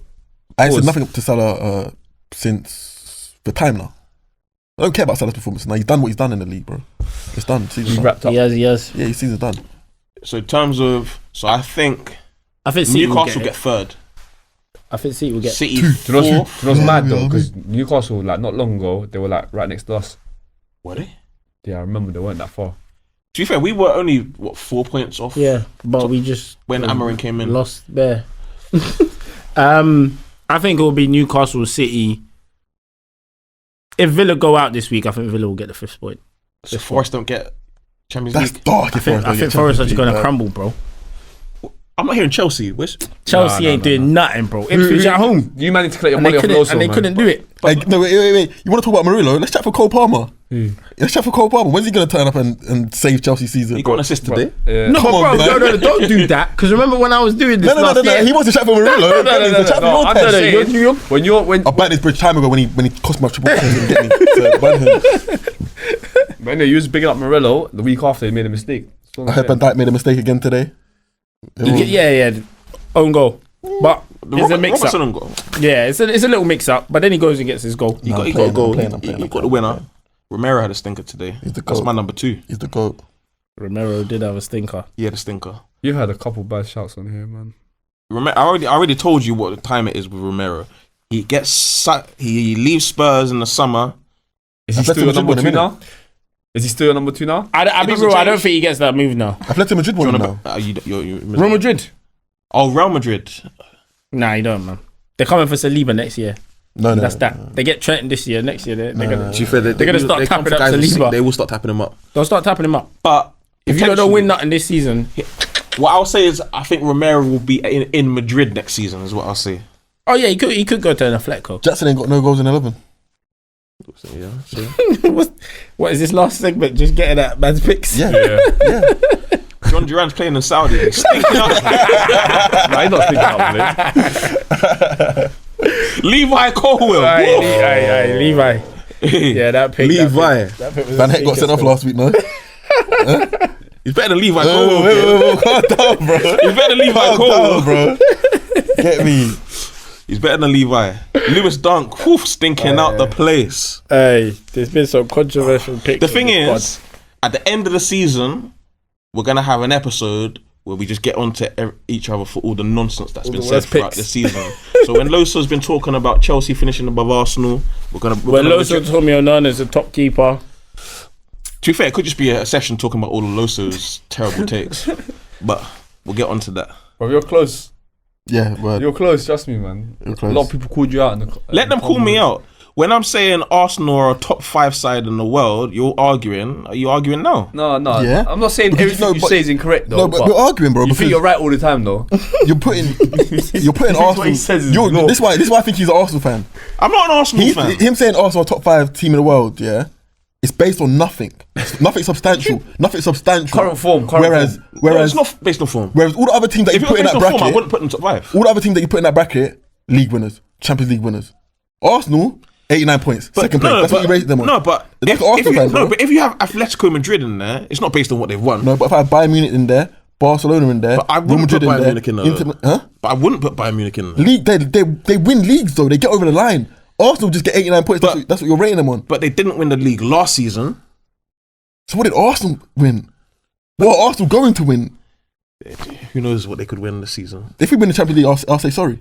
Speaker 1: I ain't said
Speaker 4: Pause.
Speaker 1: nothing to Salah since the time now. I don't care about Salah's performance now. He's done what he's done in the league, bro. It's done. Season's
Speaker 4: He's
Speaker 1: done.
Speaker 4: wrapped up.
Speaker 2: He has.
Speaker 1: Yeah, his season's done.
Speaker 3: So in terms of, I think
Speaker 2: I think City will
Speaker 3: Newcastle
Speaker 2: get.
Speaker 3: get third.
Speaker 2: I think City will get.
Speaker 3: City
Speaker 4: Do you know
Speaker 3: fourth.
Speaker 4: what's mad though?
Speaker 1: Yeah,
Speaker 4: Because Newcastle, like not long ago, they were like right next to us.
Speaker 3: Were they?
Speaker 4: Yeah, I remember they weren't that far.
Speaker 3: To be fair, we were only 4 points off.
Speaker 2: Yeah, but we just
Speaker 3: When Amorim came in.
Speaker 2: lost there. I think it will be Newcastle City. If Villa go out this week, I think Villa will get the 5th point.
Speaker 3: So Forest don't get Champions
Speaker 1: That's
Speaker 3: League.
Speaker 1: dark.
Speaker 2: I think Forest are just going to crumble, bro.
Speaker 3: I'm not hearing Chelsea. Where's
Speaker 2: Chelsea ain't doing nothing, bro. Ipswich at home.
Speaker 4: You managed to collect your
Speaker 2: And
Speaker 4: money
Speaker 2: they
Speaker 4: off
Speaker 2: couldn't,
Speaker 4: Loso,
Speaker 2: and they
Speaker 4: man.
Speaker 2: couldn't do it.
Speaker 1: No, wait. You want to talk about Murillo? Let's chat for Cole Palmer. Let's chat for Cole Palmer. When's he going to turn up and save Chelsea's season?
Speaker 3: he got an assist today?
Speaker 4: Yeah.
Speaker 2: No,
Speaker 1: Come on,
Speaker 2: bro,
Speaker 1: man.
Speaker 2: no, don't do that. Because remember when I was doing this
Speaker 1: No.
Speaker 2: last year?
Speaker 1: He wants to chat for Murillo.
Speaker 4: No, I'm just saying, when
Speaker 1: I burnt his bridge time ago when he cost my triple and get me. So burn him.
Speaker 4: when they used bigging up Murillo, the week after he made a mistake.
Speaker 1: I heard Van Dijk made a mistake again today.
Speaker 2: Yeah. Own goal. But it's a mix
Speaker 3: Robertson
Speaker 2: up.
Speaker 3: on goal.
Speaker 2: Yeah, it's a little mix up. But then he goes and gets his goal.
Speaker 3: He got a
Speaker 1: I'm
Speaker 3: goal.
Speaker 1: playing.
Speaker 3: He got the winner. Romero had a stinker today.
Speaker 1: He's the
Speaker 3: That's
Speaker 1: goat.
Speaker 3: my number 2.
Speaker 1: He's the GOAT.
Speaker 2: Romero did have a stinker.
Speaker 3: He had a stinker.
Speaker 4: You've had a couple bad shouts on here, man.
Speaker 3: I already told you what the time it is with Romero. He leaves Spurs in the summer.
Speaker 4: Is he
Speaker 1: I've let
Speaker 4: still
Speaker 1: him
Speaker 4: your number
Speaker 1: dribble
Speaker 4: 2
Speaker 1: in a minute.
Speaker 4: now? Is he still your number 2 now?
Speaker 2: I be
Speaker 3: doesn't
Speaker 2: real, I don't
Speaker 3: change.
Speaker 2: think he gets that move now.
Speaker 1: Atletico Madrid won now.
Speaker 2: Real Madrid?
Speaker 3: Oh, Real Madrid.
Speaker 2: Nah, you don't, man. They're coming for Saliba next year.
Speaker 1: No.
Speaker 2: That's that. They get Trenton this year. Next year, they're gonna.
Speaker 3: To be fair,
Speaker 2: They're gonna start tapping up Saliba.
Speaker 3: They will start tapping him up.
Speaker 2: They'll start tapping him up.
Speaker 3: But
Speaker 2: If you don't win nothing this season,
Speaker 3: what I'll say is I think Romero will be in Madrid next season. Is what I'll say.
Speaker 2: oh yeah, he could go to an Atletico.
Speaker 1: Jackson ain't got no goals in 11.
Speaker 3: So, yeah, so.
Speaker 2: What is this last segment? Just getting at man's picks.
Speaker 1: Yeah.
Speaker 3: John Duran's playing in Saudi. He's stinking up.
Speaker 4: Nah, he's not stinking up, mate.
Speaker 3: Levi Colwell.
Speaker 2: Aye, Levi. Yeah, that pick.
Speaker 3: Levi.
Speaker 2: That pick was
Speaker 1: Van Heck got sent off last week, no?
Speaker 3: He's better than Levi Colwell.
Speaker 1: Wait, calm down, bro.
Speaker 3: He's better than Levi
Speaker 1: Calm
Speaker 3: Colwell.
Speaker 1: down, bro. Get me.
Speaker 3: He's better than Levi. Lewis Dunk, stinking out the place.
Speaker 2: Hey, there's been some controversial picks.
Speaker 3: The thing is, at the end of the season, we're going to have an episode where we just get onto each other for all the nonsense that's been said throughout the season. So when Loso's been talking about Chelsea finishing above Arsenal, when
Speaker 2: Loso told me Onana is a top keeper.
Speaker 3: To be fair, it could just be a session talking about all of Loso's terrible takes. But we'll get onto that.
Speaker 4: Bro, you're close.
Speaker 1: Yeah, word.
Speaker 4: You're close, trust me, man.
Speaker 1: You're close.
Speaker 4: A lot of people called you out.
Speaker 3: Let them call me out. When I'm saying Arsenal are a top 5 side in the world, you're arguing. Are you arguing now?
Speaker 4: No.
Speaker 1: Yeah?
Speaker 4: I'm not saying
Speaker 1: Because
Speaker 4: everything you say is incorrect, though.
Speaker 1: No, but we're arguing, bro.
Speaker 4: You
Speaker 1: Because
Speaker 4: think you're right all the time, though.
Speaker 1: you're putting Arsenal.
Speaker 4: what he says is
Speaker 1: You're-
Speaker 4: no.
Speaker 1: this is why I think he's an Arsenal fan.
Speaker 3: I'm not an Arsenal fan.
Speaker 1: Him saying Arsenal are top 5 team in the world, yeah, it's based on nothing. Nothing substantial.
Speaker 4: Current form.
Speaker 1: Whereas
Speaker 3: No, it's not based on form.
Speaker 1: Whereas all the other teams that
Speaker 3: If
Speaker 1: you
Speaker 3: it
Speaker 1: put
Speaker 3: was
Speaker 1: in
Speaker 3: based
Speaker 1: that
Speaker 3: on form, I
Speaker 1: bracket,
Speaker 3: wouldn't put them top 5.
Speaker 1: all the other teams that you put in that bracket, league winners, Champions League winners. Arsenal, 89 points, second place. That's what you rated them on.
Speaker 3: No, but
Speaker 1: That's Arsenal fans, bro.
Speaker 3: if you have Atletico Madrid in there, it's not based on what they've won.
Speaker 1: No, but if I had Bayern Munich in there, Barcelona in there,
Speaker 3: But I
Speaker 1: Real
Speaker 3: wouldn't put
Speaker 1: Madrid in
Speaker 3: Bayern
Speaker 1: there,
Speaker 3: Munich in there.
Speaker 1: Huh?
Speaker 3: But I wouldn't put Bayern Munich in there.
Speaker 1: League, they win leagues though. They get over the line. Arsenal just get 89 points. That's what you're rating them on.
Speaker 3: But they didn't win the league last season.
Speaker 1: So what did Arsenal win? What are Arsenal going to win?
Speaker 3: Who knows what they could win this season?
Speaker 1: If we win the Champions League, I'll say sorry.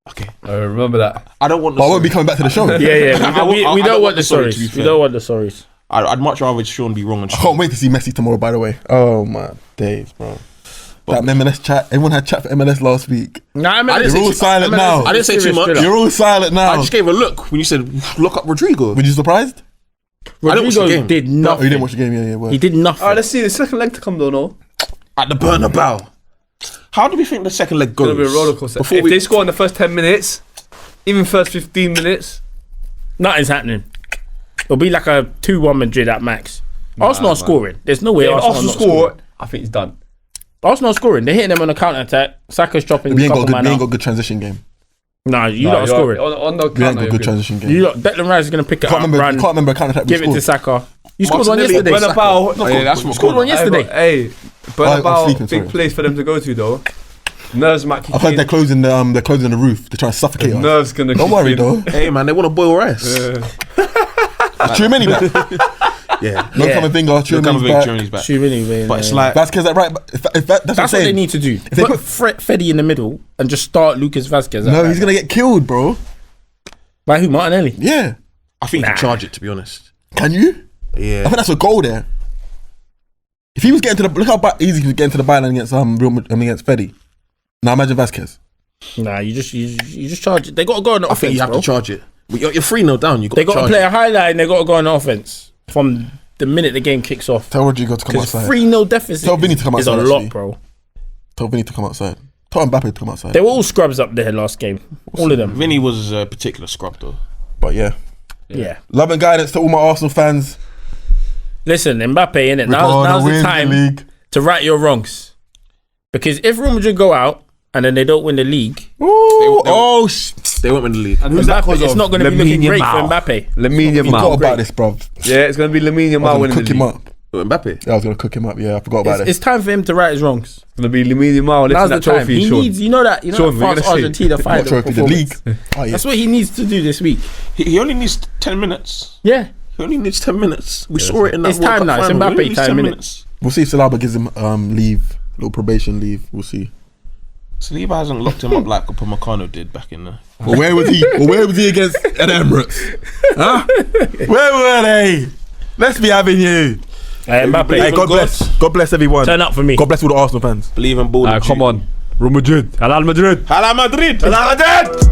Speaker 3: Okay.
Speaker 4: Remember that.
Speaker 3: I don't want the
Speaker 1: But I won't be coming back to the show.
Speaker 2: Yeah. We don't want the stories.
Speaker 3: to be
Speaker 2: We
Speaker 3: fair.
Speaker 2: don't want the stories.
Speaker 3: I'd much rather Sean be wrong and
Speaker 1: I can't wait to see Messi tomorrow, by the way. Oh my days, bro. That MLS chat. Everyone had chat for MLS last week.
Speaker 2: Nah,
Speaker 1: You're all silent now.
Speaker 3: I didn't say too much.
Speaker 1: You're all silent now.
Speaker 3: I just gave a look when you said lock up Rodrigo.
Speaker 1: Were you surprised?
Speaker 3: I didn't watch the
Speaker 2: Rodrigo
Speaker 3: game.
Speaker 2: did
Speaker 1: Oh,
Speaker 2: nothing.
Speaker 1: you didn't watch the game? Yeah, word.
Speaker 2: He did nothing.
Speaker 4: Alright, let's see the second leg to come, though, no?
Speaker 3: At the Bernabeu. How do we think the second leg goes?
Speaker 4: It's going to be a roller coaster. If they score in the first 10 minutes, even first 15 minutes,
Speaker 2: Nothing's happening. It'll be like a 2-1 Madrid at max. Arsenal are scoring. There's no way
Speaker 4: if
Speaker 2: Arsenal
Speaker 4: Arsenal
Speaker 2: not scoring.
Speaker 4: score, I think it's done.
Speaker 2: Arsenal are scoring. They're hitting them on a counter attack. Saka's chopping.
Speaker 1: We ain't got
Speaker 2: couple man
Speaker 1: a
Speaker 2: out.
Speaker 1: good transition game.
Speaker 2: Nah, you lot are scoring.
Speaker 4: On the
Speaker 1: We ain't
Speaker 4: counter,
Speaker 1: got a good transition game.
Speaker 2: You lot, Declan Rice is going to pick it
Speaker 1: Can't
Speaker 2: up,
Speaker 1: remember a counter attack.
Speaker 2: give it to Saka. You scored one
Speaker 3: Martinelli,
Speaker 2: yesterday.
Speaker 4: Bernabeu,
Speaker 3: Oh, yeah, that's what
Speaker 2: Scored one yesterday.
Speaker 4: Hey,
Speaker 1: I'm
Speaker 4: Bernabeu,
Speaker 1: sleeping,
Speaker 4: big
Speaker 1: sorry.
Speaker 4: place for them to go to, though. Nerves might kick
Speaker 1: I've heard
Speaker 4: in.
Speaker 1: they're closing the roof. They're trying to suffocate us.
Speaker 4: Nerves gonna
Speaker 1: Don't
Speaker 4: kick
Speaker 1: worry
Speaker 4: in.
Speaker 1: though.
Speaker 3: Hey man, they want to boil rice.
Speaker 1: True many back.
Speaker 3: Yeah.
Speaker 1: No coming finger. True
Speaker 3: Look, I'm a
Speaker 1: many
Speaker 3: big
Speaker 1: back.
Speaker 3: journey's back.
Speaker 2: Shoot anyway,
Speaker 3: But it's like
Speaker 1: Vasquez that right. If that's what
Speaker 2: that's what they need to do.
Speaker 1: they
Speaker 2: Put
Speaker 1: put-
Speaker 2: Freddy in the middle and just start Lucas Vasquez.
Speaker 1: No, he's gonna get killed, bro.
Speaker 2: By who? Martinelli.
Speaker 1: Yeah.
Speaker 3: I think you can charge it, to be honest.
Speaker 1: Can you? I
Speaker 3: Yeah.
Speaker 1: think that's a goal there. If he was getting to the look how easy he was getting to the byline against against Freddy. Now imagine Vasquez.
Speaker 2: Nah, you just charge it. They got to go on the
Speaker 3: I
Speaker 2: offense,
Speaker 3: think you have
Speaker 2: bro.
Speaker 3: to charge it. You're 3-0 down. You got
Speaker 2: They
Speaker 3: to
Speaker 2: got to
Speaker 3: charge
Speaker 2: play
Speaker 3: it.
Speaker 2: a high line. They got to go on the offense from the minute the game kicks off.
Speaker 1: Tell Rodrigo to come
Speaker 2: Because
Speaker 1: outside.
Speaker 2: 3-0 deficit
Speaker 1: Tell Vinny to come
Speaker 2: is a
Speaker 1: outside,
Speaker 2: lot,
Speaker 1: actually.
Speaker 2: bro.
Speaker 1: Tell Vinny to come outside. Tell Mbappe to come outside.
Speaker 2: They were all scrubs up there last game. All of them.
Speaker 3: Vinny was a particular scrub though.
Speaker 1: But yeah.
Speaker 2: Yeah.
Speaker 1: Love and guidance to all my Arsenal fans.
Speaker 2: Listen, Mbappe, innit?
Speaker 1: We're
Speaker 2: Now's
Speaker 1: gonna
Speaker 2: the
Speaker 1: win
Speaker 2: time
Speaker 1: league.
Speaker 2: to right your wrongs. Because if Real Madrid go out and then they don't win the league,
Speaker 1: Ooh,
Speaker 3: They won't win the league.
Speaker 4: And who's that
Speaker 2: Mbappe,
Speaker 4: cause
Speaker 2: it's
Speaker 4: of?
Speaker 2: not going to be
Speaker 4: Lamine
Speaker 2: looking great for
Speaker 4: Yamal.
Speaker 2: Mbappe.
Speaker 4: Lamine
Speaker 1: I forgot
Speaker 4: Yamal.
Speaker 1: about this, bruv.
Speaker 4: Yeah, it's going to be Lamine
Speaker 1: I
Speaker 4: Yamal
Speaker 1: was gonna
Speaker 4: winning
Speaker 1: cook
Speaker 4: the
Speaker 1: him
Speaker 4: league.
Speaker 1: up.
Speaker 3: Mbappe.
Speaker 1: Yeah, I was gonna cook him up. Yeah, I forgot about
Speaker 2: It's time for him to right his wrongs.
Speaker 4: It's going to be Lamine Yamal
Speaker 2: Now's
Speaker 4: lifting
Speaker 2: the
Speaker 4: that
Speaker 2: time.
Speaker 4: trophy,
Speaker 2: He
Speaker 4: Sean.
Speaker 2: needs, you know that
Speaker 4: Sean, we're
Speaker 2: France
Speaker 4: gonna see.
Speaker 2: Argentina
Speaker 1: What
Speaker 2: final
Speaker 1: trophy? The
Speaker 2: performance.
Speaker 1: league. Oh, yeah.
Speaker 2: That's what he needs to do this week.
Speaker 3: He only needs 10 minutes.
Speaker 2: Yeah.
Speaker 3: He only needs 10 minutes. We saw it in that
Speaker 2: It's
Speaker 3: World
Speaker 2: time
Speaker 3: Cup
Speaker 2: now. It's
Speaker 3: final. He
Speaker 2: Mbappe
Speaker 3: only needs
Speaker 2: time,
Speaker 3: 10
Speaker 2: innit?
Speaker 3: minutes.
Speaker 1: We'll see if Salah gives him leave, little probation leave. We'll see.
Speaker 3: Saliba hasn't locked him up like Upamecano did back in the...
Speaker 1: Well, where was he? Where was he against at Emirates? Huh? Where were they? Let's be having you.
Speaker 2: Mbappe,
Speaker 1: Hey, God bless. God bless everyone.
Speaker 2: turn up for me.
Speaker 1: God bless all the Arsenal fans.
Speaker 3: Believe in ball.
Speaker 4: Come on. Real Madrid. Real Madrid.
Speaker 3: Hala Madrid.
Speaker 4: Real Madrid.